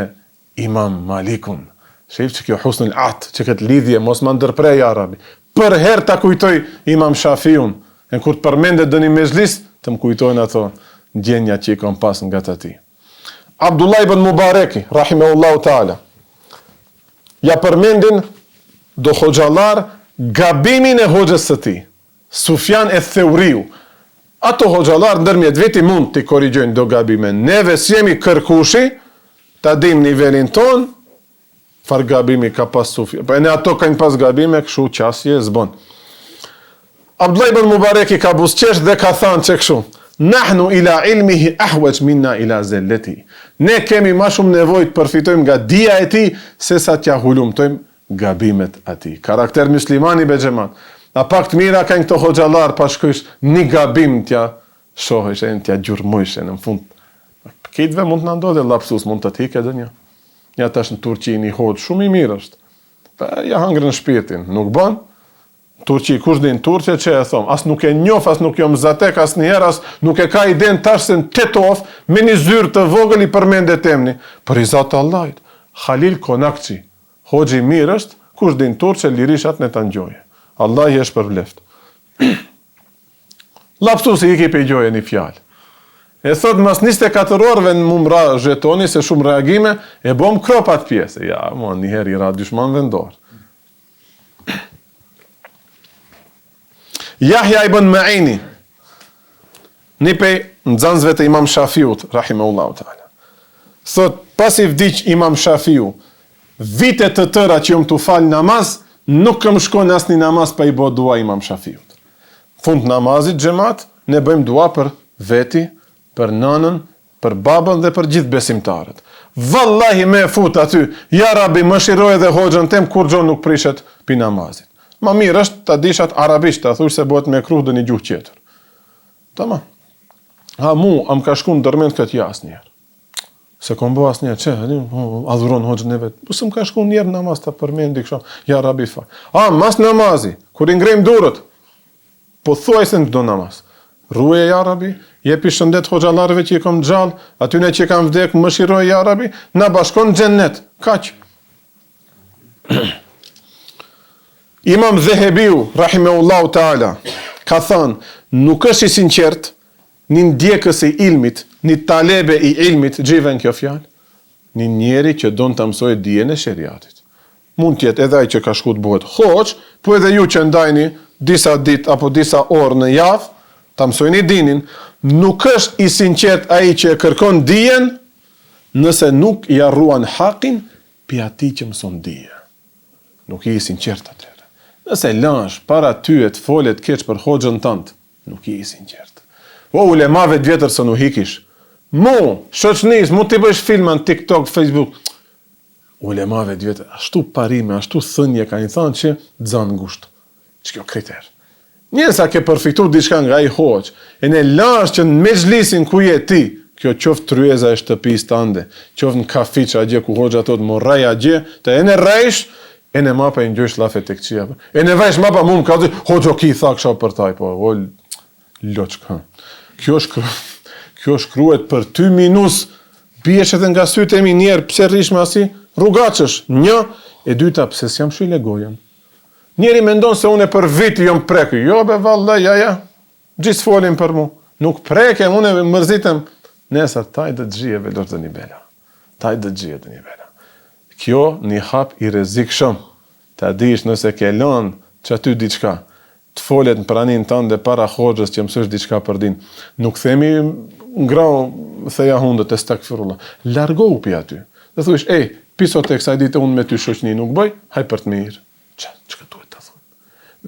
Imam Malikun. Shif që kjo husnul atë, që këtë lidhje, mos më ndërprej, ja Rabbi. Për her ta kujtoj Imam Shafiun, e kur të përmendet dë një mezhlis, të më kujtojnë ato ndjenja që i kom pas nga të ti. Abdullah ibn Mubareki, rahimahullahu ta'ala, ja përmendin do hoxhallar gabimin e hoxhës së tij, Sufjan e Theuriu. Ato hoxhallar ndërmjet veti mund t'i korrigjojnë do gabime. Neve si jemi kërkushi, ta dim nivelin ton, far gabimi ka pas Sufjan. Po ne ato kanë pas gabime, kështu qasje zbon. Abdullah ibn Mubareki ka buzqesh dhe ka thënë që kështu, nahnu ila ilmihi ahwaj minna ila zelleti. Ne kemi ma shumë nevojë të përfitojmë nga dija e tij se sa t'ja hulumtojmë gabimet ati. Karakter muslimani be xhamat. A pak të mira kanë këto hoxhallar pa shkojsh një gabim t'ja shohësh, t'ja gjurmojsh në fund. Këtëve mund të na ndodhe lapsus, mund të t'ike edhe një. Ja tash në Turqi një hoxh shumë i mirë është. Pa ja hangrën shpirtin, nuk bën. Turqi, kush din Turqe që e thom, as nuk e njof, as nuk jo mzatek, as njerë, as nuk e ka iden tash se në Tetov, me një zyrë të vogël i përmendet emni. Për i zatë Allahit, Khalil Konakçi, hoxhi mirë është, kush din Turqe, lirishat në të ngjoje. Allah i është për bleft. Lapsusi i kipe i gjoje një fjalë. E thot mas 24 orëve në mumra zhetoni se shumë reagime, e bom kropat pjesë. Ja, mo, njëherë i ra dyshman vendor. Yahya ibn Ma'ini, një pej nxënësve të Imam Shafiut, rahimahullahu ta'ala. Thot, pas i vdiq Imam Shafiu, vite të tëra që jom të falë namaz, nuk këm shkon asë një namaz pa i bo dua Imam Shafiut. Fund namazit xhamat, ne bëjmë dua për veti, për nënën, për babën dhe për gjithë besimtarët. Vallahi me fut aty, ja Rabbi më shiroj edhe hoxhën tem kur gjon nuk prishet pi namazit. Ma mirë është ta dishat arabisht, ta thush se bëhet me kruh dhe një gjuhë tjetër. Tamam. Ha mu, am ka shku në dërmend këtë jas njerë. Se kom bo as njerë, që, adhuron hoxhën e vetë. Pësë më ka shku njerë namaz ta përmendi kësho, ja Rabbi fa. Mas namazi, kur i ngrejmë durët, po thuaj se në do namaz. Ruaj ja Rabbi, jepi shëndet hoxhallarëve që i kom gjallë, atyne që i kam vdek, më shiroj ja Rabbi, na bashkon xhennet. Kaq. Imam Dhehebiu, rahimahullahu ta'ala, ka thënë, nuk është i sinqert, një ndjekës i ilmit, një talebe i ilmit, gjiven kjo fjalë, një njeri që don të mësoj dijen e sheriatit. Mund tjetë edhe ai që ka shku të bëhet hoxh, po edhe ju që ndajni disa dit apo disa orë në javë, ta mësojni dinin, nuk është i sinqert ai që e kërkon dijen, nëse nuk i arruan hakin, pi ati që mëson dije. Nuk i sinqert atëherë. Nëse lash para ty e të folet keq për hoxhën tënd, nuk i sinqert. O ulemave të vjetër së nuk hikish. Mu, shoqnis, mu t'i bësh filma në TikTok, Facebook. Ulemave të vjetër, ashtu parime, ashtu thënje ka një thënë që dzan ngusht. Që kjo kriter. Njësa ke përfitu diçka nga ai hoq, e ne lash që në mezhlisin ku je ti, kjo qoftë tryeza e shtëpis tënde, qoftë në kafiç agje ku hoxha thot morraj agje, të e ne rrejsh, e ne mapa i ngjysh llafe tek qia. E ne vesh mapa mund ka di, hoxha ki tha kësha për taj, po ol loçka. Kjo shkruhet për ty minus, biesh edhe nga sytë e mi njerë, pse rrish me asi, rrugaçësh, një, e dyta, pse s'jam shile gojen. Njeri mendon se unë për vit jom prekë, jo be vallë, ja, gjithë folin për mu, nuk prekem, unë e mërzitem, nesa, taj dhe gjie velor dhe një bela, taj dhe gjie dhe një bela. Kjo një hap i rrezikshëm, ta dish nëse ke lënë që aty diçka, të folet në pranin tënde para hoxhës që mësosh diçka për din. Nuk themi ngrau theja hundët e stakfirullah. Largohu pi aty. Dhe thuish, piso tek kësaj dite unë me ty shoqni nuk bëj, haj për të mirë. Çka duhet ta thon?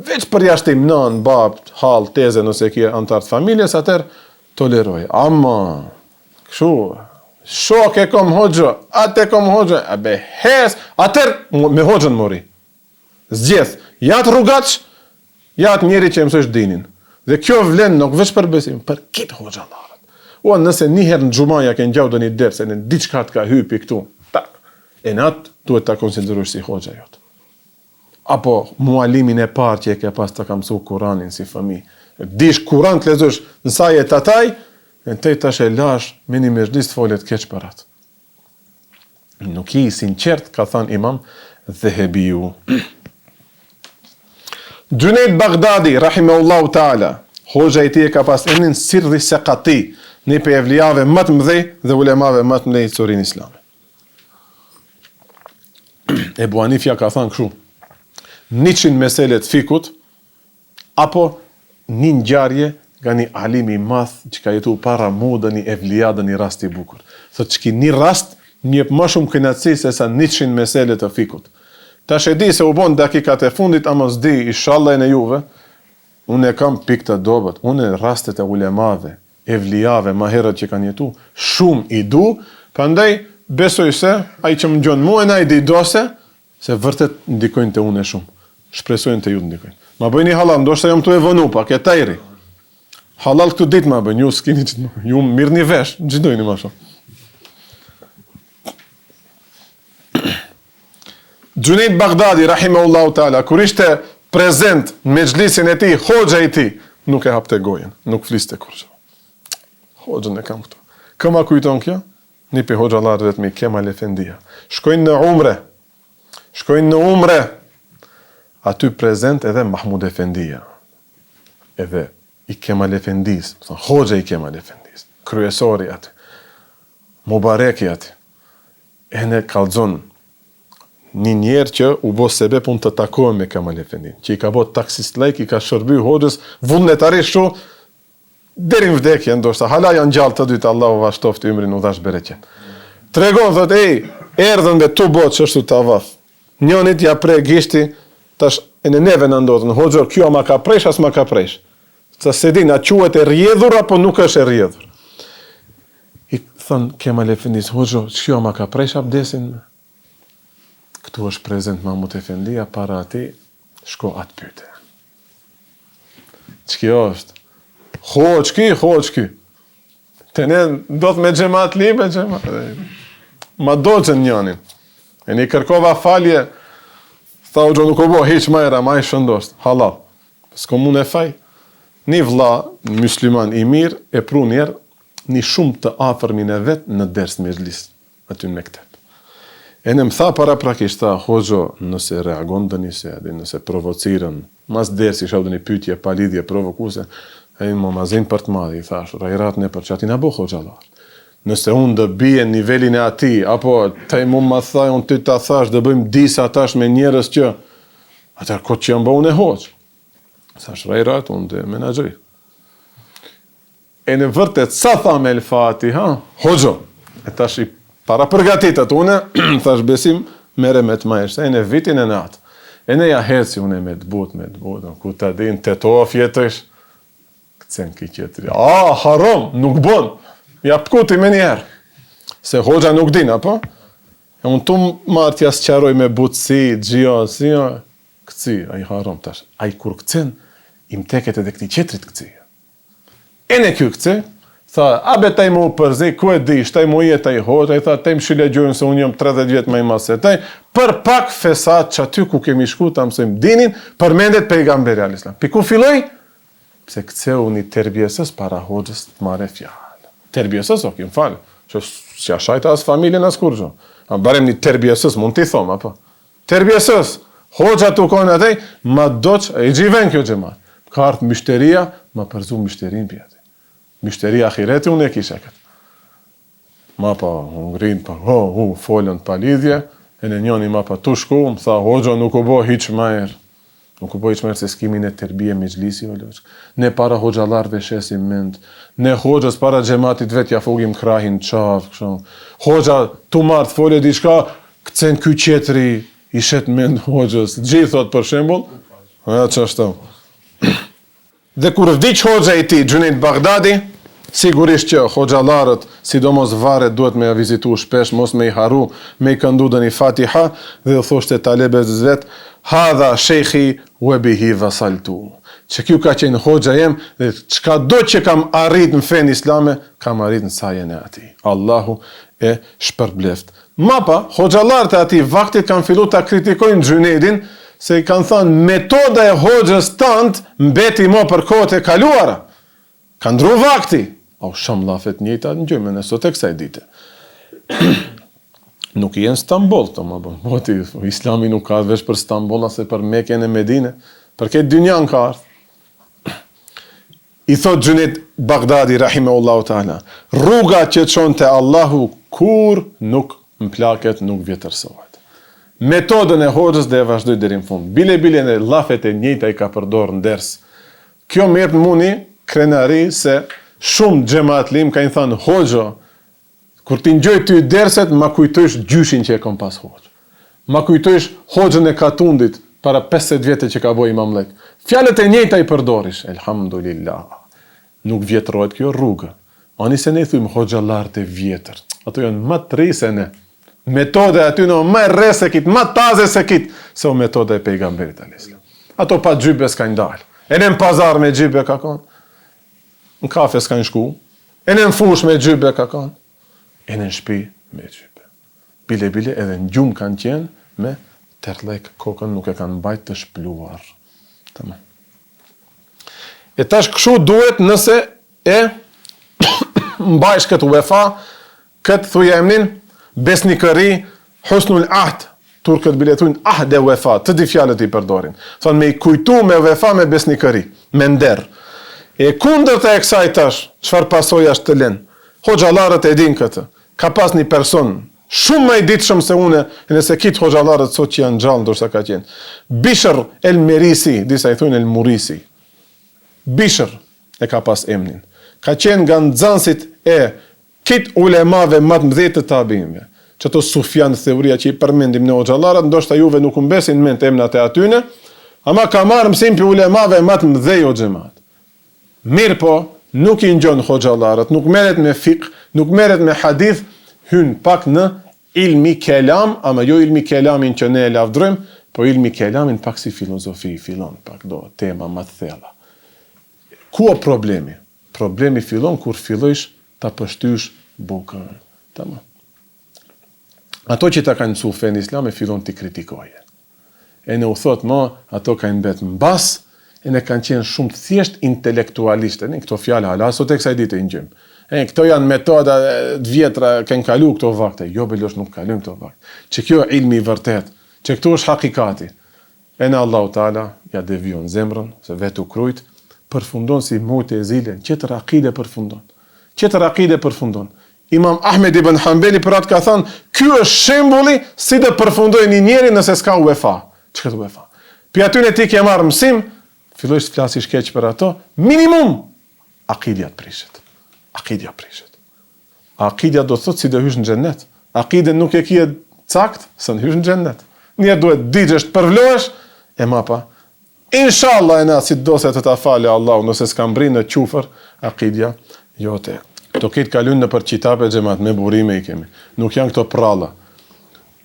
Veç për jashtim nën, bab, hall, teze nëse ke antar të familjes, atëherë toleroj. Ama kështu shok e kom hoxhë, atë kom hoxhë, a be hes, atëherë me hoxhën mori. Zgjedh, ja të rrugaç, ja të njeri që mësosh dinin. Dhe kjo vlen nuk veç për besim, për kitë hoxhallarët. O, nëse njëherë në xhumaja ke ngjau doni ders, në diçka të ka hypi këtu, tak. E natë duhet ta konsiderosh si hoxha jot. Apo mualimin e parë që e ke pas ta ka mësu Kur'anin si fëmijë. Dish Kur'an të lexosh në sa e tataj, e te tash e lash me një mezhlis të folet keq për atë. Nuk i sinqert, ka thënë Imam Dhehebiu. Junaid Baghdadi, rahimahullahu ta'ala, hoxha i tij ka pas emrin Sirri Sekati, një për evlijave më të mëdhej dhe ulemave më të mëdhej të historinë islame. Ebu Hanifja ka thënë kështu, 100 mesele të fikut, apo një ngjarje nga një alim i madh që ka jetu para mu dhe një evlija dhe një rast i bukur. Thotë që ki një rast njep më shumë kënaqësi se sa 100 mesele të fikut. Tash e di se u bon dakikat e fundit, ama s'di, inshallah e në juve, unë e kam pikë të dobët, unë e rastet e ulemave, evlijave, ma herët që kanë jetu, shumë i du, prandaj besoj se, ai që më gjonë mu e na i di dose, se vërtet ndikojnë të unë e shumë. Shpresojnë të ju ndikojnë. Ma bëjni halal, ndoshta jam të e vënu, pak e tajri. Halal këtu ditë ma bëjnë, ju s'kini që ju mirë një vesh, gjithdojni ma shumë. Junaid Baghdadi, rahimahullahu ta'ala, kur ishte prezent në mezhlisin e tij, hoxha i tij, nuk e hapte gojen, nuk fliste kurrë. Hoxhën e kam këtu. Këma kujton kjo? Një pe hoxhallar vetëm Kemal Efendia. Shkojnë në umre, aty prezent edhe Mahmud Efendia, edhe i Kemal Efendis, hoxha i Kemal Efendis, kryesori aty, Mubareki aty, e ne kallzon një njerë që u bo sebe pun të takohen me Kemal Efendin, që i ka bo taksist lejk, i ka shërby hoxhës, vullnetarisht shu, deri në vdekje, ndoshta, hala janë gjallë të dytë, Allahu vashtoft ymrin u dhash bereqen. Tregon, thot, erdhën me tu botë që është të avaf. Njënit ja prej gishti, tash e në neve në ndotën, hoxhër, kjo ma ka presh, as ma ka presh. Sa se din, a quhet e rjedhur, apo nuk është e rjedhur. I thënë Kemal Efendis, hoxhër, kjo ma ka presh abdesin? Këtu është prezent Mahmud Efendia, para ati, shko atë pyte. Ç'kjo është? Hoqki. Të ne do të me gjemat libe, ma do që njënin. E një kërkova falje, tha u gjo nuk o bo, heq majra, ma i shëndost, halal. S'ko mun e faj. Një vlla, musliman i mirë, e pru njerë, një shumë të afërmin e vetë në ders mezhlis, aty në mektep. E në më tha para prakisht, tha, hoxho, nëse reagon dë njëse, nëse provociren, mas dersi shau dë një pytje, palidhje, provokuse, e më mazin për të madhi, thash, rajrat në për që ati në bo hoxhallar. Nëse unë dë bie nivelin e ati, apo taj mu më thaj, unë ty të thash, dë bëjmë disa tash me njerës që, atër ko që jam bo unë e hoqë. Thash, rajrat, unë dë menagjëri. E në vërtet, sa tha me El Fatiha, hoxho, e tash i para përgatitët une, thash besim, mere me të majshtë, e në vitin e natë. E në ja herësi une me të butë, ku të din, të tof jetësh, këtësen ki qëtëri. Haram, nuk bon, ja pëkuti me njerë. Se hoxha nuk din, apo? E unë tu martë jas qaroj me butësi, gjio, këtësi, a i haram tash. A i kur këtësen, im teket edhe këti qetrit këcija. E në kjo këci, tha, abe taj mu përzi, ku e di, shtaj mu i e taj hoxha, i tha, taj më shilegjojnë se unë jom 30 vjetë më i masë e taj, për pak fesat që aty ku kemi shku, ta mësojmë dinin, përmendet pejgamberi al-Islam. Pi ku filloj? Pse këceu një terbjesës para hoxhës të mare fjallë. Terbjesës, o kim falë, që shajta as familjen as kurgjo. Barem një terbjesës, mund t'i thom, apo? Terbjesës, hoxha të kone atej, ma doq, e gjiven kjo gjemat. Ka artë mishteria, ma përzu mishterin pjati. Mishteria akireti, unë e kisha këtë. Ma pa, unë grinë pa, folën pa lidhje, e në njoni ma pa tu shku, më tha, hoxha nuk u bo hiq majer. Nuk u bo hiq majer se s'kimi në terbije me gjlisi, o loq. Ne para hoxalarve shesim mend, ne hoxhës para gjematit vet ja fogim krahin qaf, kështu. Hoxha tu martë folje diçka, këcen ky qetri, i shet mend hoxhës. Gjithot për shembull, ja ç'ashtu. Dhe kur vdiq hoxha i tij, Xhunaid Bagdadi, sigurisht që hoxhallarët, sidomos varet, duhet me vizitu shpesh, mos me i haru, me i këndu dhe një Fatiha, dhe thoshte talebes vet, hadha shejhi wa bihi vasaltu. Që kjo ka qenë hoxha jem, dhe çka do që kam arrit në fen islame, kam arrit në sajen e ati. Allahu e shpërbleft. Mapa, hoxhallarët e ati vaktit kanë fillu ta kritikojnë Xhunaidin, se i kanë thënë metoda e hoxhës tant mbeti më për kohët e kaluara. Ka ndru vakti. O shumë lafet njëta në gjyme në sot e kësaj dite. Nuk i në Stambol, të më bënë. Islami nuk ka vesh për Stambol, ase për Mekën e Medine. Për këtë dynjan ka ardhë. I thot Xhunaid Bagdadi, rahimahullahu ta'ala, rruga që çon te Allahu kur nuk mplaket, nuk vjetërsohet. Metodën e hoxhës dhe e vazhdoj deri në fund. Bile në lafet e njëjta i ka përdorë në ders. Kjo më jep muni krenari se shumë xhamatlim kanë thënë hoxha, kur ti ngjoj ty derset, ma kujtojsh gjyshin që e kom pas hoxh. Ma kujtojsh hoxhën e Katundit para 50 vjetë që ka boj Imam Lek. Fjalët e njëjta i përdorish. Elhamdulillah. Nuk vjetrohet kjo rrugë. Ani se ne thujmë hoxhallarët e vjetër. Ato janë më të ri se ne. Metoda aty në më rre se kitë, më taze se kitë, se o metoda e pejgamberit al-Islam. Ato pa gjybe s'kajnë dalë. E në pazar me gjybe ka konë. Në kafe s'kajnë shku. E në fush me gjybe ka konë. E në shpi me gjybe. Bile edhe në gjumë kanë qenë me tërlek kokën nuk e kanë bajt të shpluar. Tëmë. E tash këshu duhet nëse e mbajsh këtë uefa, këtë thuja emnin, besnikëri, husnul ahd, turkët biletuin ahde vefa, të di fjalët i përdorin. Thonë me i kujtu me vefa me besnikëri, me nder. E kundërt e kësaj tash, çfarë pasoja është të lënë? Hoxhallarët e din këtë. Ka pas një person shumë më i ditshëm se unë, nëse kitë hoxhallarët sot që janë gjallë, ndoshta ka qenë. Bishr el Merisi, disa i thonë el Murisi. Bishr e ka pas emnin. Ka qenë nga nxënësit e kitë ulemave më të mëdhenj të tabiinëve. Çto Sufjan Theuria që i përmendim në hoxhallarët, ndoshta juve nuk u mbesin mend emrat e atyne, ama ka marrë mësim për ulemave më të mëdhenj o xhamat. Mirë po, nuk i ngjon hoxhallarët, nuk merret me fiqh, nuk merret me hadith, hyn pak në ilmi kelam, ama jo ilmi kelamin që ne e lavdrojmë, po ilmi kelamin pak si filozofi, fillon pak do tema më të thella. Ku o problemi? Problemi fillon kur fillojsh ta pështysh bukën. Tamam. Ato që ta kanë mësuar fen islam e fillon të kritikoje. E ne u thot më, ato kanë bet mbas, e ne kanë qenë shumë të thjesht intelektualiste. Ne këto fjalë hala sot e kësaj dite i ngjym. Këto janë metoda të vjetra, kanë kalu këto vakte. Jo belosh nuk kalojnë këto vakte. Që kjo ilmi i vërtet, që këto është hakikati. E në Allahu Taala ja devion zemrën, se vetë u krujt, përfundon si Mu'tezile, qëtër akide përfundon. Qëtër akide përfundon. Imam Ahmed ibn Hanbeli për atë ka thënë, ky është shembulli si të përfundoj një njeri nëse s'ka uefa. Çka të uefa? Pi aty ne ti ke marrë mësim, filloj të flasish keq për ato, minimum akidja të prishet. Akidja prishet. Akidja do të thotë si të hysh në xhennet. Akiden nuk e kije cakt, se në hysh në xhennet. Njerë duhet digjesht përvlohesh, e mapa. Inshallah e na si dose të ta fale Allahu, nëse s'kam bri në qufër, akidja jote. Këto këtë kalun në për qitape gjemat, me burime i kemi. Nuk janë këto pralla.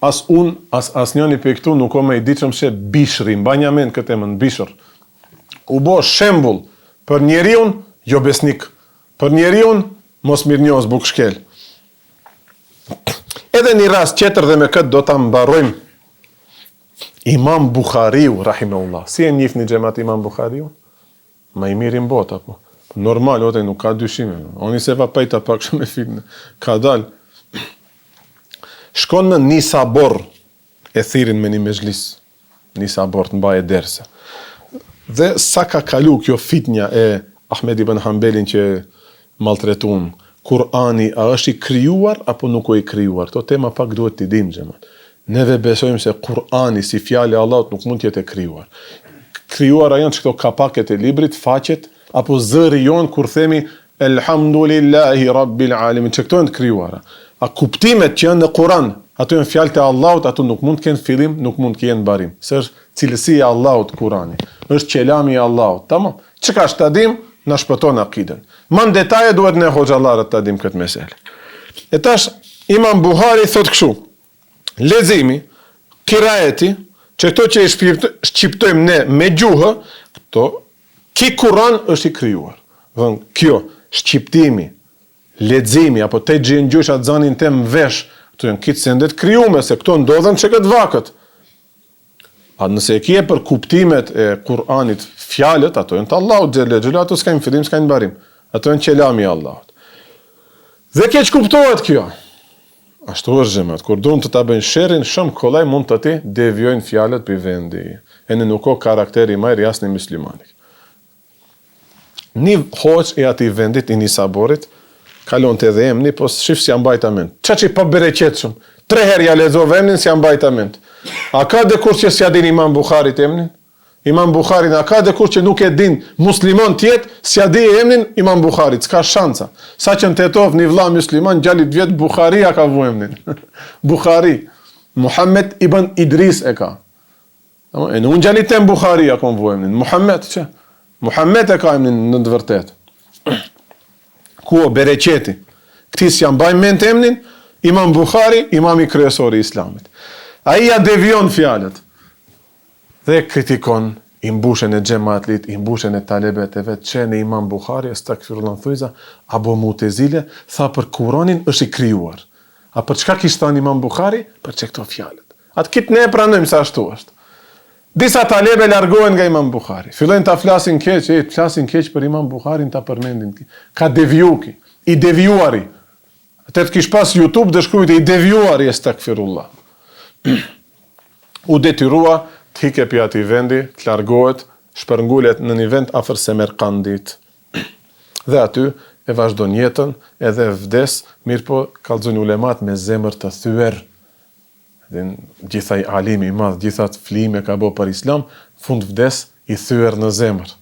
As unë, as njëni për këtu nuk o me i diqëm shë bishri, mba një men këtë emën, bishr. u bo shembull për njeriun jo besnik, për njeriun mos mirënjohës bukshkel. Edhe një rast tjetër dhe me këtë do ta mbarojmë. Imam Buhariu rahimahullah. Si e njihni xhamat Imam Buhariu? Ma i mirin bota po. Normal, ote nuk ka dyshime. Oni se va pajta pak shumë e fitnë. Ka dal. Shkon në Nisabor, e thirin me një mezhlis. Nisabor të mbaje derse. Dhe sa ka kalu kjo fitnja e Ahmed ibn Hanbelin që maltretun, Kurani a është i krijuar apo nuk o i krijuar? To tema pak duhet t'i dim xhamat. Neve besojmë se Kurani si fjale e Allahut nuk mund t'jetë e krijuar. Krijuara janë këto kapaket e librit, faqet apo zëri jon kur themi Elhamdulillahi Rabbil Alamin, që këto janë të krijuara. A kuptimet që janë në Kur'an, ato janë fjalët e Allahut, ato nuk mund të kenë fillim, nuk mund të kenë mbarim. Se është cilësia e Allahut Kur'ani. Është qelami i Allahut. Tamam. Çka është ta dim, na shpëton akiden. Më në detaje duhet ne hoxhallarët ta dim këtë meselë. E tash Imam Buhari thot kështu: leximi, kirajeti, që këto që i shqiptojmë ne me gjuhë, këto ki Kur'an është i krijuar. Dhën kjo shqiptimi, leximi apo te gjën gjysha zanin tem vesh, këto janë kitë sendet krijuame se këto ndodhen që këtë vakët. A nëse e kje për kuptimet e Kur'anit fjalët, ato janë të Allahut xhelal, ato s'kajnë fillim, s'kajnë mbarim. Ato janë qelami i Allahut. Dhe keq kuptohet kjo. Ashtu është xhamat, kur duan të ta bëjnë sherrin, shumë kollaj mund të ti devijojnë fjalët për vendi. E në nuk o karakteri më i jasni muslimanit. Një hoç e atij vendit i Nisaborit kalon të edhe emni, po shif si janë bajta mend. Çaçi pa bereqetshëm. 3 herë ja lexova emnin si janë bajta mend. A ka dikush që s'ja din Imam Buharit emnin? Imam Buharin, a ka dikush që nuk e din musliman tjetë, s'ja di emnin Imam Buharit, s'ka shanca. Sa që në tetov një vlla musliman, gjallit vjetë Buharia ka vu emnin. Buhari. Muhammed ibn Idris e ka. E në unë gjallit tem Buharia ka vu emnin. Muhammed, që? Muhammed e ka emnin në të vërtet. Kuo, bereqeti. Këtis janë bajnë ment emnin, Imam Buhari, imami kryesori islamit. A i ja devion fjalët. Dhe kritikon i mbushen e xhamatlit, i mbushen e talebet e vetë, që në Imam Buhari, stakfirullah thujza, apo Mutezile, tha për Kur'anin është i krijuar. A për çka kishtan Imam Buhari? Për që këto fjalët. Atë kitë ne pranojmë se ashtu është. Disa talebe largohen nga Imam Buhari. Fillojnë ta flasin keq, flasin keq për Imam Buharin, ta përmendin. Ka devijuki, i devijuari. Atë të kish pas YouTube dhe shkrujt i devijuari, stakfirullah. U detyrua të hike pja ati vendi, të largohet, shpërngullet në një vend afër Semerkandit. Dhe aty e vazhdon jetën, edhe vdes, mirë po kallëzojnë ulemat me zemër të thyer. Gjithaj alimi i madh, gjithat flime ka bo për islam, fund vdes i thyer në zemër.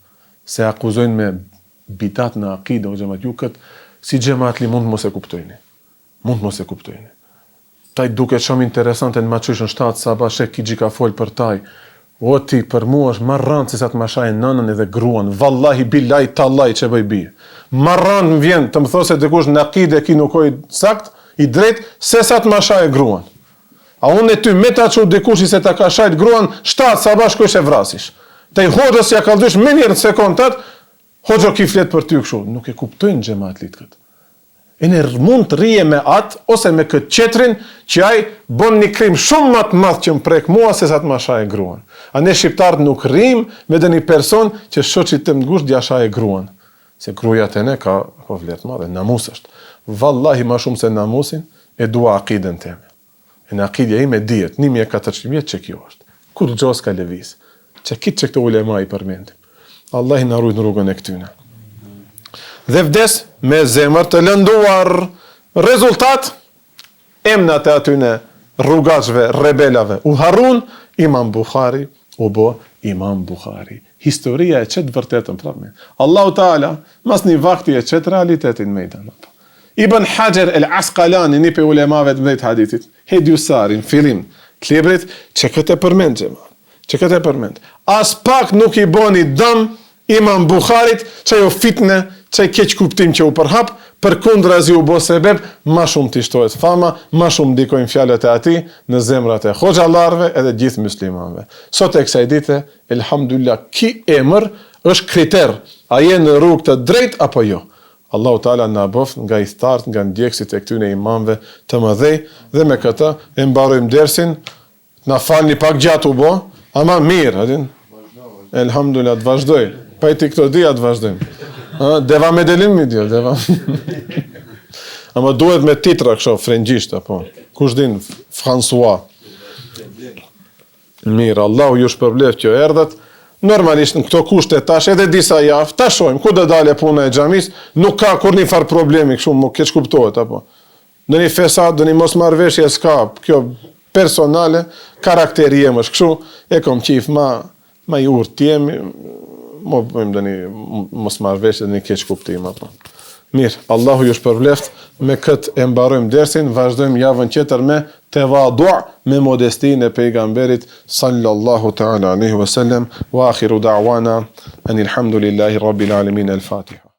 Se akuzojnë me bitat në akide, o xhamat ju këtë, si xhamatli mund mos e kuptojni. Mund mos e kuptojni. Taj duket shumë interesante në maqyshën 7 sabah, shek ki gjika folë për taj. O ti, për mu është marran se sa të mashaj nënën edhe gruan. Vallahi, billahi, tallahi që bëj bie. Marran më vjen të më those të kush në akide ki nuk oj sakt, i drejt, se sa të mashaj gruan. A unë e ty me ta që dikush i se ta ka shajt gruan, 7 sabah shkojsh e vrasish. Taj hodës ja kaldush me njerë në sekundat, hoxho ki flet për ty këshu. Nuk e kuptojnë xhamatlit këtë. E në mund të rije me atë, ose me këtë qetrin, që ai bon një krim shumë më të madh që më prek mua, se sa të ma shaj gruan. A ne shqiptarët nuk rim me dhe një person që shoqit të mgush dhja shaj gruan. Se gruja të ne ka vlerë madhe, namus është. Vallahi ma shumë se namusin, e dua akiden teme. E në akidja ime dijet, 1400 vjetë që kjo është. Kur gjos ka levis, që kitë që këto ulema i përmendim. Allah i narujt në rrugën e këtyne. Dhe vdes me zemër të lënduar. Rezultat, emnat e atyne rrugashve, rebelave u harun, Imam Buhari u bo Imam Buhari. Historia e qëtë vërtetën prapme. Allahu Taala, mas një vakti e qëtë realitetin mejdan. Ibn Hajar el-Asqalani, një pe ulemave të mdejt hadithit, Hedjusarin, fillim të librit, që këtë e përmend gjema. Që këtë e përmend. As pak nuk i boni dëm Imam Buharit, që jo fitne, që i keq kuptim që u përhap, përkundrazi u bë sebeb, më shumë t'i shtohet fama, më shumë ndikojnë fjalët e atij në zemrat e hoxhallarëve edhe gjithë muslimanëve. Sot e kësaj dite, elhamdulillah, ky emër është kriter, a je në rrugë të drejtë apo jo. Allahu Teala na bof nga i thart, nga ndjekësit e këtyre imamëve të mëdhej, dhe me këtë e mbarojmë dersin. Na falni pak gjatë u bë, ama mirë, adin. Elhamdulillah, të vazhdoj. Pa i ti këto dia të vazhdojmë. Deva me delim mi dio, deva. Ama duhet me titra kësho, frëngjisht, apo. Kush din, François. Mirë, Allahu ju shpërbleft që erdhët. Normalisht në këto kushte tash edhe disa javë, tash shojmë, ku do dalë puna e xhamis, nuk ka kur një farë problemi, kështu më keq kuptohet, apo. Në një fesat, në një mosmarrveshje s'ka, kjo personale, karakteri jem është kështu, e kom qif ma i urtë t'jemi, mo bëjmë dhe një mosmarrveshje dhe një keq kuptim, apo. Mirë, Allahu ju shpërbleft, me këtë e mbarojmë dersin, vazhdojmë javën tjetër me tevadu, me modestinë e pejgamberit sallallahu ta'ala alaihi wa sallam, wa akhiru da'wana, anilhamdulillahi rabbil alamin, al-Fatiha.